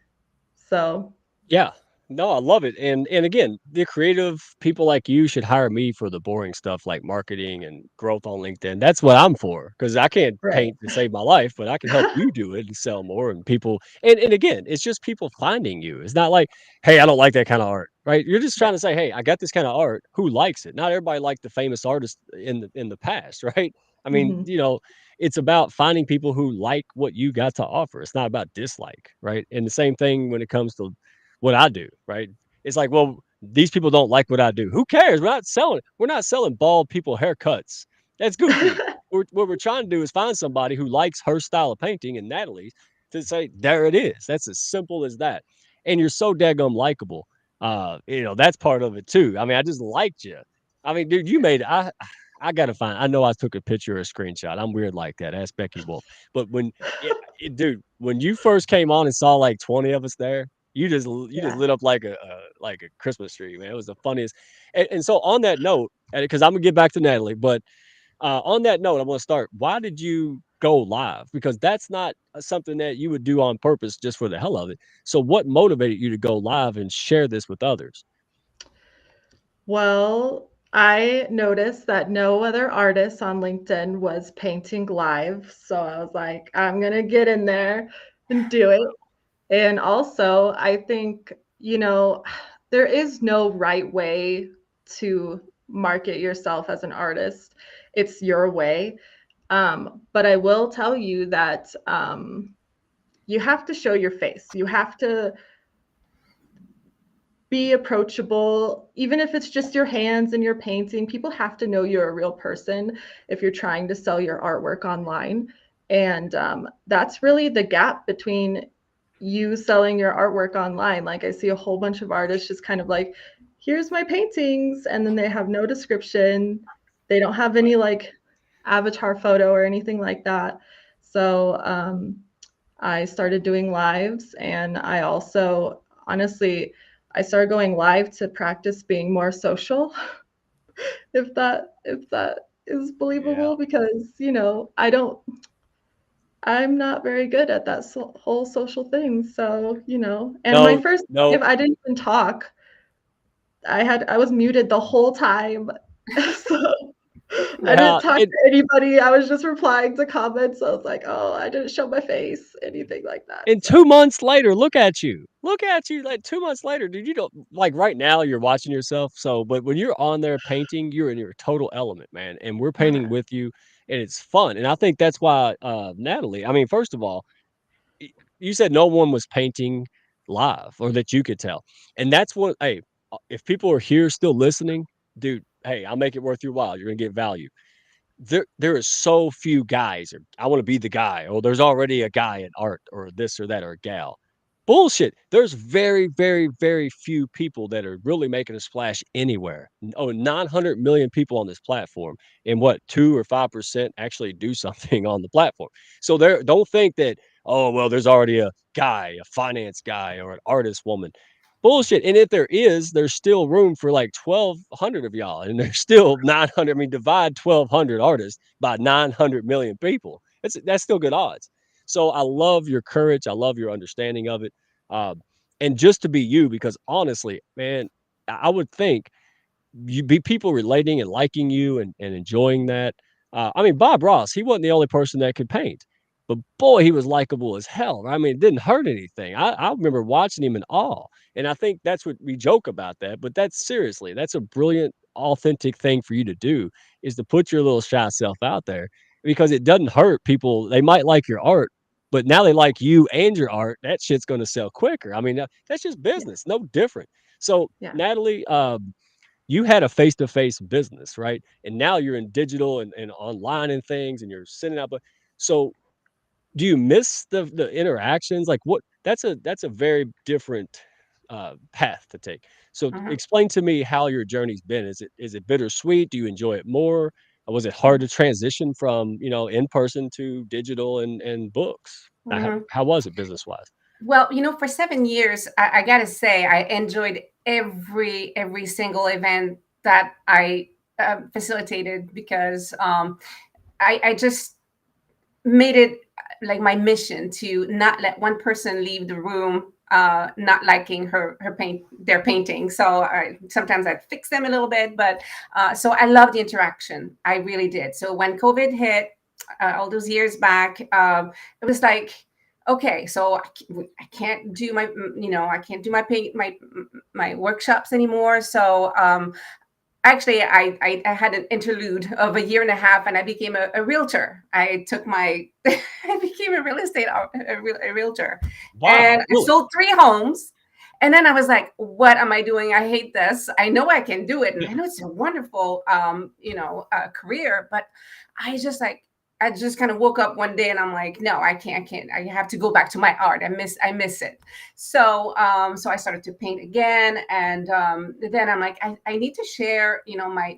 So Yeah. No, I love it. And again, the creative people like you should hire me for the boring stuff like marketing and growth on LinkedIn. That's what I'm for because I can't right. paint to save my life, but I can help you do it and sell more and people and again, it's just people finding you. It's not like, hey, I don't like that kind of art, right? You're just Yeah. trying to say, hey, I got this kind of art. Who likes it? Not everybody liked the famous artist in the past, right? I mean, Hmm. it's about finding people who like what you got to offer. It's not about dislike, right? And the same thing when it comes to what I do, right? It's like, well, these people don't like what I do. Who cares? We're not selling bald people haircuts. That's goofy. What we're trying to do is find somebody who likes her style of painting and Natalie's to say, there it is. That's as simple as that. And you're so daggum likable. That's part of it too. I mean, I just liked you. I mean, dude, you made I gotta find. I know I took a picture or a screenshot. I'm weird like that. Ask Becky Wolf. But dude, when you first came on and saw like 20 of us there, you just Yeah. lit up like a Christmas tree, man. It was the funniest. And so on that note, because I'm gonna get back to Natalie, but on that note, I want to start. Why did you go live? Because that's not something that you would do on purpose just for the hell of it. So what motivated you to go live and share this with others? Well, I noticed that no other artist on LinkedIn was painting live. So I was like, I'm going to get in there and do it. And also, I think, there is no right way to market yourself as an artist. It's your way. But I will tell you that you have to show your face. You have to be approachable, even if it's just your hands and your painting. People have to know you're a real person if you're trying to sell your artwork online. And that's really the gap between you selling your artwork online. Like I see a whole bunch of artists just kind of like, here's my paintings, and then they have no description. They don't have any like avatar photo or anything like that. So I started doing lives, and I also honestly I started going live to practice being more social, if that is Yeah. believable, because I'm not very good at that whole social thing. So and my No, first no. live, I didn't even talk. I was muted the whole time. So I didn't Yeah. talk to anybody. I was just replying to comments. I was like, oh, I didn't show my face, anything like that. And So 2 months later, look at you. Look at you, like, 2 months later, dude, you don't like, right now, you're watching yourself, so but when you're on there painting, you're in your total element, man, and we're painting yeah. with you, and it's fun, and I think that's why, Natalie I mean, first of all, y you said no one was painting live or that you could tell, and that's what hey, if people are here still listening, dude, hey, I'll make it worth your while, you're gonna get value. There is so few guys or I want to be the guy or there's already a guy in art or this or that or a gal. Bullshit. There's very, very, very few people that are really making a splash anywhere. 900 million people on this platform, and what 2 or 5% actually do something on the platform. So there, don't think that oh well, there's already a guy, a finance guy, or an artist woman. Bullshit. And if there is, there's still room for like 1,200 of y'all. And there's still 900. I mean, divide 1,200 artists by 900 million people. That's still good odds. So I love your courage. I love your understanding of it. And just to be you, because honestly, man, I would think you be people relating and liking you and enjoying that. I mean, Bob Ross, he wasn't the only person that could paint. but boy, he was likable as hell. I mean, it didn't hurt anything. I remember watching him in awe, and I think that's what we joke about that, but that's seriously, that's a brilliant, authentic thing for you to do, is to put your little shy self out there because it doesn't hurt people. They might like your art, but now they like you and your art. That shit's gonna sell quicker. I mean, that's just Yeah. business, no different. So, Yeah. Natalie, you had a face-to-face business, right? And now you're in digital and online and things, and you're sending out. But so, do you miss the interactions? Like, what? That's a very different path to take. So, Mhm. explain to me how your journey's been. Is it bittersweet? Do you enjoy it more? Or was it hard to transition from in person to digital and books? Mhm. How was it business wise? Well, for 7 years, I gotta say, I enjoyed every single event that I facilitated because I just made it like my mission to not let one person leave the room not liking their painting. So sometimes I'd fix them a little bit, but so I love the interaction. I really did. So when COVID hit all those years back, it was like, okay, so I can't do I can't do my workshops anymore. So actually, I had an interlude of a year and a half, and I became a realtor. I took my, I became a real estate a realtor, and Wow, I really? sold 3 homes. And then I was like, "What am I doing? I hate this. I know I can do it, and Yeah, I know it's a wonderful, career, but I just kind of woke up one day and I'm like, no, I can't. I can't. I have to go back to my art. I miss it. So I started to paint again, and then I'm like, I need to share,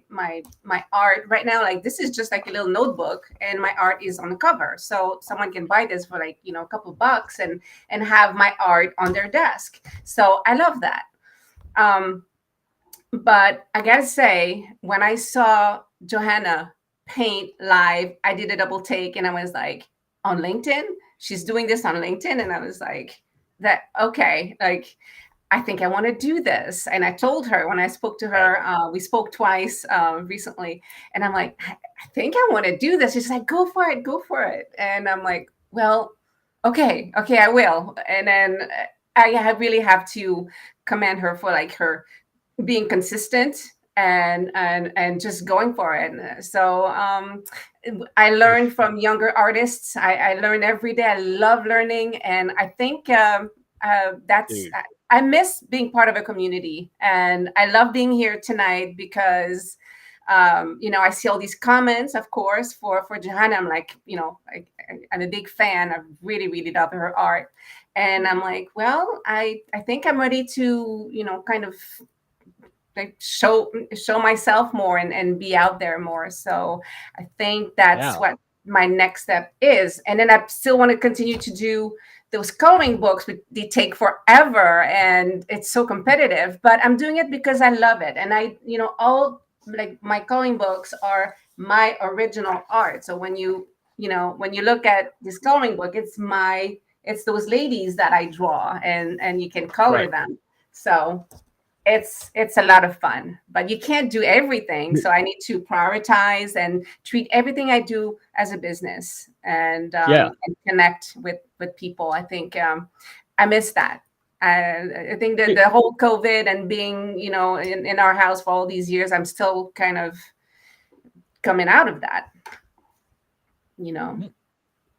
my art right now. Like this is just like a little notebook, and my art is on the cover, so someone can buy this for like a couple bucks and have my art on their desk. So I love that. Um, but I gotta say, when I saw Johanna paint live, I did a double take and I was like, on LinkedIn, she's doing this on LinkedIn. And I was like, that okay, like I think I want to do this. And I told her when I spoke to right. her, we spoke twice recently, and I'm like, I think I want to do this. She's like, go for it, go for it. And I'm like, well, okay, I will. And then really have to commend her for like her being consistent and just going for it. So I learn from younger artists. I learn every day. I love learning, and I think that's. Dude, I miss being part of a community, and I love being here tonight because I see all these comments, of course, for Johanna. I'm like, I'm a big fan. I really, really love her art. And I'm like, well, I think I'm ready to, kind of like show myself more and be out there more. So I think that's yeah. what my next step is. And then I still want to continue to do those coloring books, but they take forever and it's so competitive. But I'm doing it because I love it. And all like my coloring books are my original art. So when you look at this coloring book, it's those ladies that I draw and you can color Right. them. So it's a lot of fun, but you can't do everything. So I need to prioritize and treat everything I do as a business Yeah. and connect with people. I think I miss that. I think that Y- the whole COVID and being, in our house for all these years, I'm still kind of coming out of that, you know.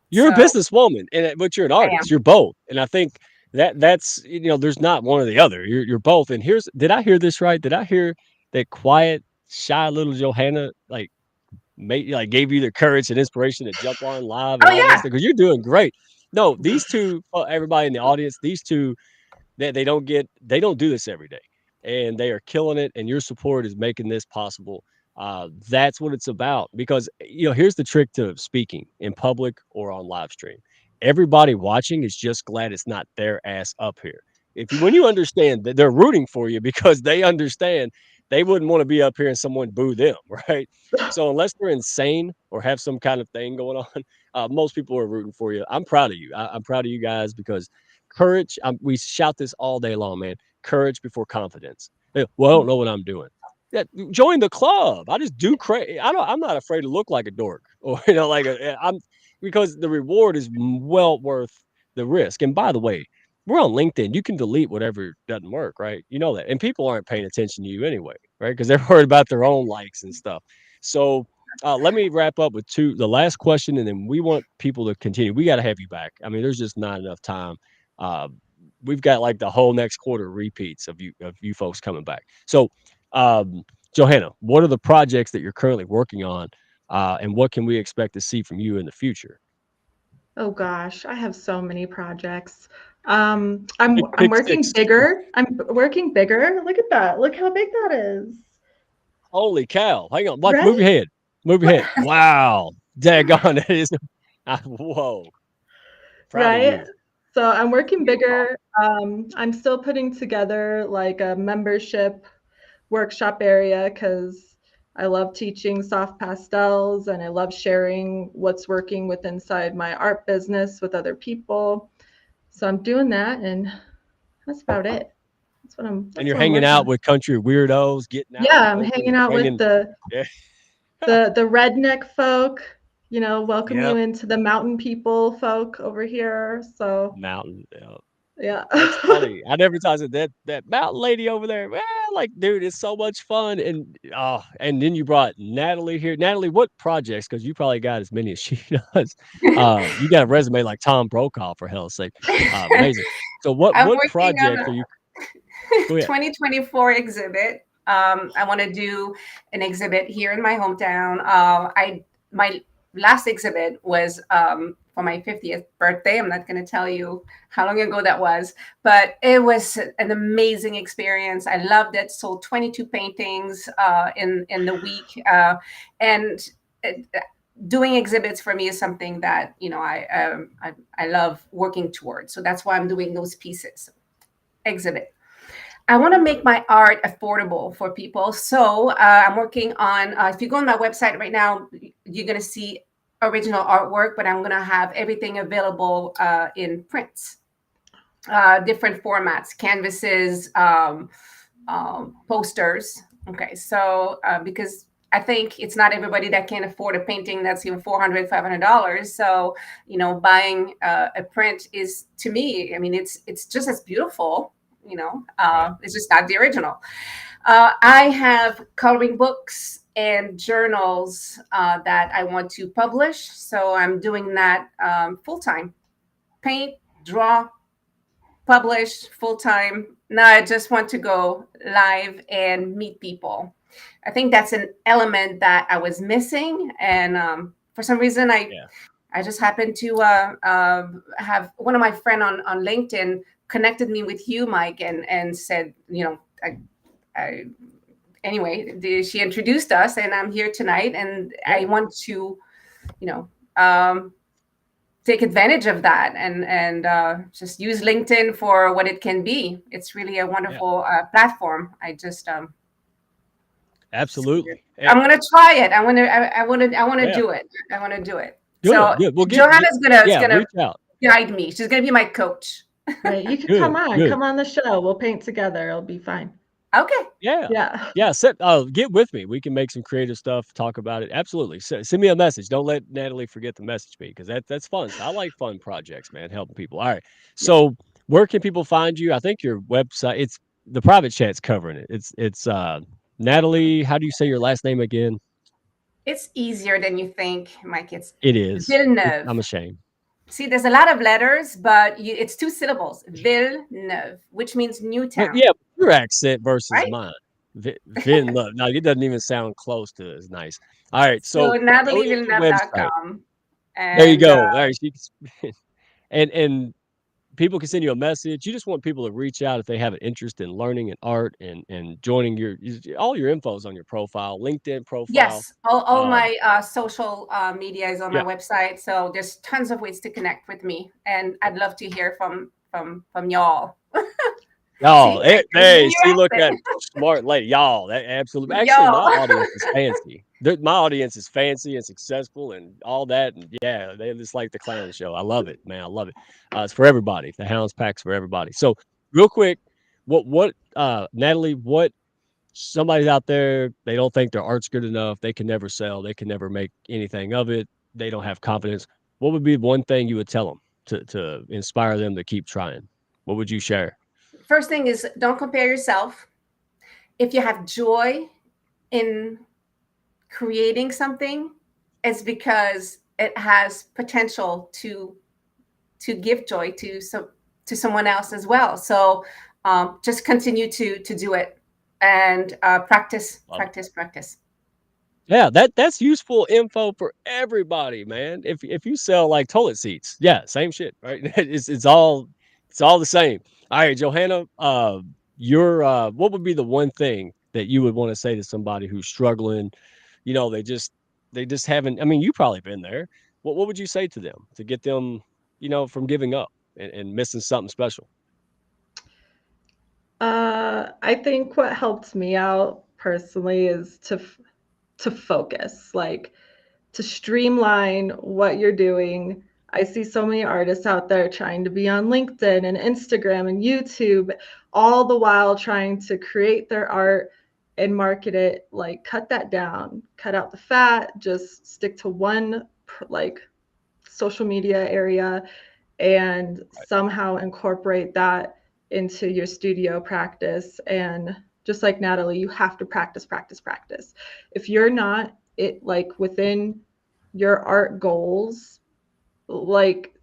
You're a So businesswoman, but you're an I artist. am. You're both, and I think that's there's not one or the other. You're both. And did I hear this right? Did I hear that quiet, shy little Johanna gave you the courage and inspiration to jump on live Oh and all this yeah. because you're doing great. No, these two, everybody in the audience, these two they don't do this every day, and they are killing it. And your support is making this possible. That's what it's about. Because here's the trick to speaking in public or on live stream. Everybody watching is just glad it's not their ass up here. When you understand that they're rooting for you because they understand they wouldn't want to be up here and someone boo them, right? So unless they're insane or have some kind of thing going on, most people are rooting for you. I'm proud of you. I'm proud of you guys because courage. We shout this all day long, man. Courage before confidence. Well, I don't know what I'm doing. Yeah, join the club. I just do crazy. I'm not afraid to look like a dork, or like I'm. because the reward is well worth the risk. And by the way, we're on LinkedIn. You can delete whatever doesn't work, right? You know that. And people aren't paying attention to you anyway, right? Because they're worried about their own likes and stuff. So let me wrap up with the last question, and then we want people to continue. We got to have you back. I mean, there's just not enough time. Uh, we've got like the whole next quarter repeats of you folks coming back. So, um, Johanna, what are the projects that you're currently working on, and what can we expect to see from you in the future? Oh gosh, I have so many projects. I'm Pick working six. bigger. I'm working bigger. Look at that. Look how big that is. Holy cow! Hang on, watch. Move Right? your head. Move your What? head. Wow, daggone, that is. Whoa, proud of Right? you. So I'm working Beautiful. bigger. I'm still putting together like a membership workshop area because I love teaching soft pastels and I love sharing what's working with inside my art business with other people. So I'm doing that, and that's about it. And That's you're what I'm hanging working out on. with country weirdos, getting out in Yeah, the I'm open hanging and out with bringing. Yeah. the redneck folk, welcome you Yep. into the mountain people folk over here. So Mountain. Yeah. yeah. That's funny. I never thought that mountain lady over there. Like, dude, it's so much fun. And then you brought Natalie here. Natalie, what projects? Because you probably got as many as she does. You got a resume like Tom Brokaw, for hell's sake. Amazing. So I'm what working on projects are you? a Go ahead. 2024 exhibit. I want to do an exhibit here in my hometown. I my last exhibit was for my 50th birthday. I'm not going to tell you how long ago that was, but it was an amazing experience. I loved it. Sold 22 paintings in the week, and it, doing exhibits for me is something that I love working towards. So that's why I'm doing those pieces. Exhibit. I want to make my art affordable for people. So I'm working on, if you go on my website right now, you're going to see original artwork, but I'm going to have everything available in prints, different formats, canvases, posters. Okay. So because I think it's not everybody that can afford a painting that's even $400, $500. So, buying a print is, to me, I mean, it's just as beautiful. Right. It's just not the original. I have coloring books and journals that I want to publish. So I'm doing that full time. Paint, draw, publish full time. Now I just want to go live and meet people. I think that's an element that I was missing, and for some reason, Yeah. I just happened to have one of my friend on LinkedIn connected me with you, Mike, and said, I anyway, she introduced us, and I'm here tonight, and Yeah. I want to, you know, um, take advantage of that and just use LinkedIn for what it can be. It's really a Yeah. wonderful platform. I just Absolutely. I'm gonna try it. I want to Yeah. do it. I want to do it. So Good. Good. Well, Johanna's gonna is yeah. gonna Reach out. guide me. She's gonna be my coach. Right. You can Good. Good. come on the show. We'll paint together. It'll be fine. Okay. Yeah. Yeah. Yeah, get with me. We can make some creative stuff, talk about it. Absolutely. Send me a message. Don't let Natalie forget to message me because that's fun. I like fun projects, man, helping people. All right. Yeah. So where can people find you? I think your website, it's the private chat's covering it. It's Natalie, how do you say your last name again? It's easier than you think, Mike. It's It is. Villeneuve. I'm ashamed. See, there's a lot of letters, but it's two syllables. Villeneuve, which means new But town, yeah, your accent versus right? mine. Vin love. No, it doesn't even sound close to as nice. All right. So So go to your website. natalievilleneuve.com. There you And go. All right. And people can send you a message. You just want people to reach out if they have an interest in learning and art and joining all your info's on your profile, LinkedIn profile. yes, all Um, my social media is on my yeah. website. So there's tons of ways to connect with me. And I'd love to hear from y'all. Y'all, See, I can do hey, see, your look at accent. smart lady. Y'all, that absolutely. Actually, my Y'all. audience is fancy. My audience is fancy and successful and all that. And yeah, they just like the clown show. I love it, man. I love it. It's for everybody. The Hounds Pack's for everybody. So, real quick, Natalie, what somebody's out there, they don't think their art's good enough. They can never sell. They can never make anything of it. They don't have confidence. what would be one thing you would tell them to inspire them to keep trying? What would you share? First thing is, don't compare yourself. If you have joy in creating something, it's because it has potential to give joy to someone else as well. So just continue to do it, and practice, Love it. practice, practice. Yeah, that's useful info for everybody, man. If you sell like toilet seats, yeah, same shit, right? It's all the same. All right, Johanna, what would be the one thing that you would want to say to somebody who's struggling? They just haven't. I mean, you probably been there. What would you say to them to get them, from giving up and missing something special? I think what helped me out personally is to focus, like to streamline what you're doing. I see so many artists out there trying to be on LinkedIn and Instagram and YouTube, all the while trying to create their art and market it. Like, cut that down, cut out the fat, just stick to one like social media area and somehow incorporate that into your studio practice. And just like Natalie, you have to practice, practice, practice. If you're not it like within your art goals, like,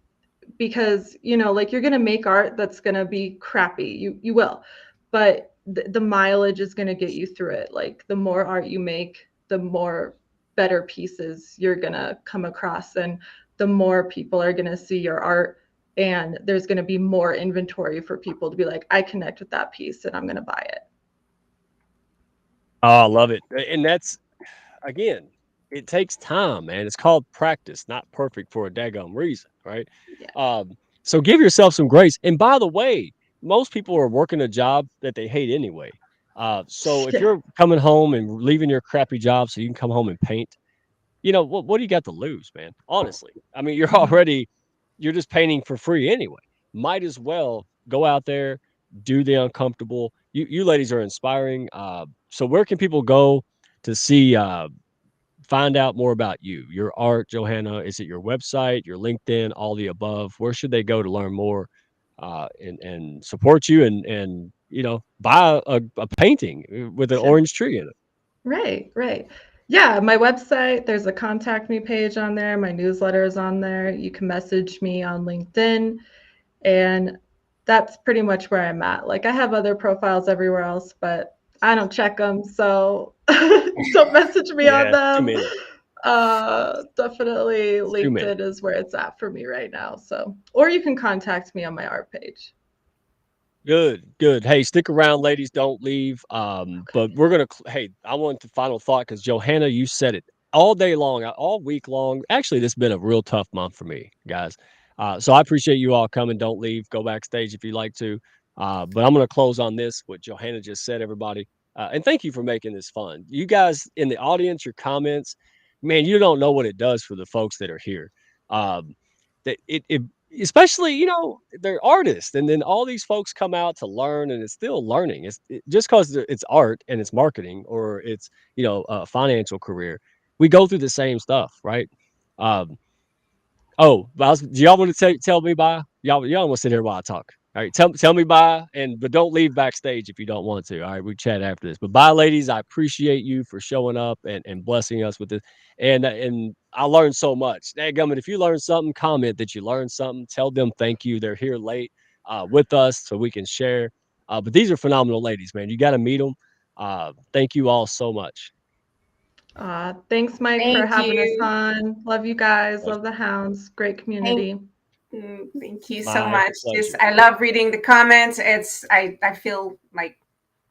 because like, you're going to make art that's going to be crappy, you will, but the mileage is going to get you through it. Like, the more art you make, the more better pieces you're going to come across, and the more people are going to see your art, and there's going to be more inventory for people to be like, I connect with that piece and I'm going to buy it. Oh, I love it. And that's again, it takes time, man. It's called practice, not perfect for a daggone reason, right? Yeah. So give yourself some grace. And by the way, most people are working a job that they hate anyway. So if Yeah. you're coming home and leaving your crappy job so you can come home and paint, what do you got to lose, man? Honestly, I mean, you're just painting for free anyway. Might as well go out there, do the uncomfortable. You ladies are inspiring. So where can people go to see find out more about you, your art, Johanna? Is it your website, your LinkedIn, all the above? Where should they go to learn more and support you and buy a painting with an Yeah. orange tree in it? Right, right. Yeah, my website, there's a contact me page on there. My newsletter is on there. You can message me on LinkedIn, and that's pretty much where I'm at. Like, I have other profiles everywhere else, but I don't check them, so don't message me on Yeah, too them. many. Definitely It's too many. LinkedIn is where it's at for me right now. So, or you can contact me on my art page. Good, good. Hey, stick around, ladies. Don't leave. But Okay. we're gonna. Hey, I want the final thought because Johanna, you said it all day long, all week long. Actually, this has been a real tough month for me, guys. So I appreciate you all coming. Don't leave. Go backstage if you like to. But I'm gonna close on this. What Johanna just said, everybody. And thank you for making this fun. You guys in the audience, your comments, man, you don't know what it does for the folks that are here. Um, that it especially, they're artists, and then all these folks come out to learn, and it's still learning. Just because it's art and it's marketing or it's a financial career, we go through the same stuff, right? Um, Oh, but do y'all want to tell me bye? Y'all want to sit here while I talk. All right, tell me bye, but don't leave backstage if you don't want to. All right, we chat after this. But bye, ladies. I appreciate you for showing up and blessing us with this. And I learned so much. Dadgummit, if you learned something, comment that you learned something. Tell them thank you. They're here late with us so we can share. But these are phenomenal ladies, man. You got to meet them. Thank you all so much. Thanks, Mike, for Thank having us you. on. Love you guys. Pleasure. Love the hounds. Great Thank, community. thank you so My much. Just pleasure. I love reading the comments. I feel like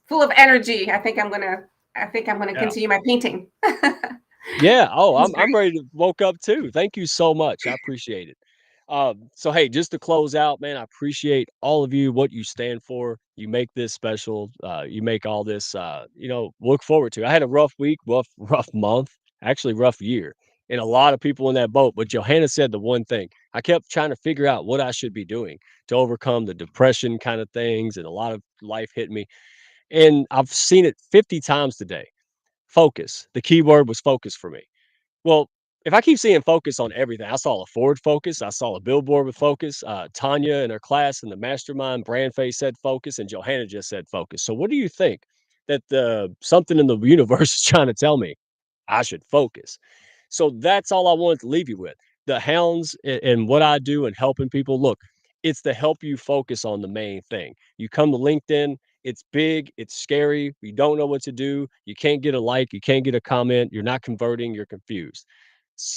full of energy. I think I'm gonna Yeah. continue my painting. Yeah. Oh, It's I'm great. ready to woke up too. Thank you so much. I appreciate it. So hey, just to close out, man, I appreciate all of you, what you stand for. You make this special. You make all this look forward to. I had a rough week, rough month, actually rough year. And a lot of people in that boat. But Johanna said the one thing. I kept trying to figure out what I should be doing to overcome the depression kind of things, and a lot of life hit me. And I've seen it 50 times today. Focus. The key word was focus for me. Well, if I keep seeing focus on everything, I saw a Ford Focus, I saw a billboard with focus. Tanya in her class in the mastermind, brand face said focus, and Johanna just said focus. So what do you think that the something in the universe is trying to tell me? I should focus. So that's all I wanted to leave you with. The hounds and what I do and helping people. Look, it's to help you focus on the main thing. You come to LinkedIn, it's big, it's scary, you don't know what to do, you can't get a like, you can't get a comment, you're not converting, you're confused.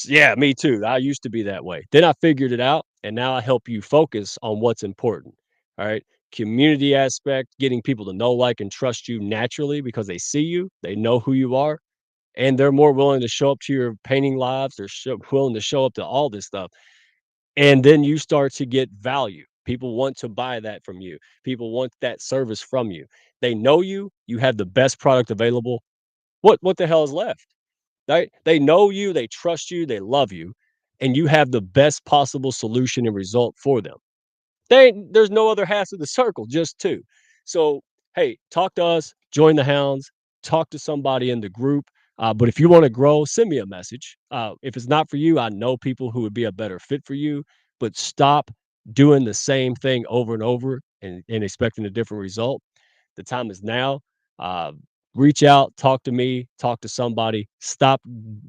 Yeah, me too. I used to be that way. Then I figured it out, and now I help you focus on what's important. All right. Community aspect, getting people to know, like, and trust you naturally because they see you, they know who you are, and they're more willing to show up to your painting lives. They're willing to show up to all this stuff. And then you start to get value. People want to buy that from you. People want that service from you. They know you. You have the best product available. What the hell is left? They know you, they trust you, they love you, and you have the best possible solution and result for them. There's no other half of the circle, just two. So, hey, talk to us, join the hounds, talk to somebody in the group. But if you want to grow, send me a message. If it's not for you, I know people who would be a better fit for you, but stop doing the same thing over and over and expecting a different result. The time is now. Uh, Reach out, talk to me, talk to somebody.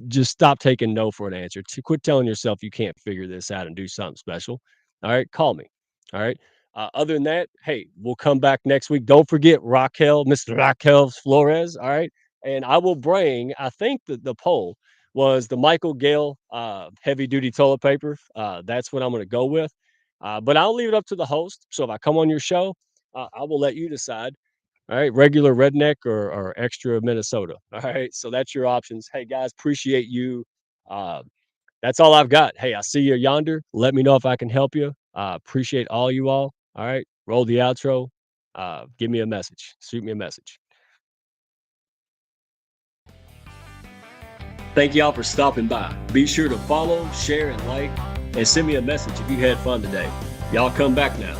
Just stop taking no for an answer. Quit telling yourself you can't figure this out and do something special. All right, call me. All right. Other than that, hey, we'll come back next week. Don't forget Raquel, Mr. Raquel Flores. All right. And I will bring, I think the poll was the Michael Gale heavy duty toilet paper. That's what I'm going to go with. But I'll leave it up to the host. So if I come on your show, I will let you decide. All right, regular redneck or extra Minnesota. All right, so that's your options. Hey guys, appreciate you. Uh, that's all I've got. Hey, I see you yonder. Let me know if I can help you. Appreciate all you all. All right, roll the outro. Give me a message. Shoot me a message. Thank y'all for stopping by. Be sure to follow, share, and like, and send me a message if you had fun today. Y'all come back now.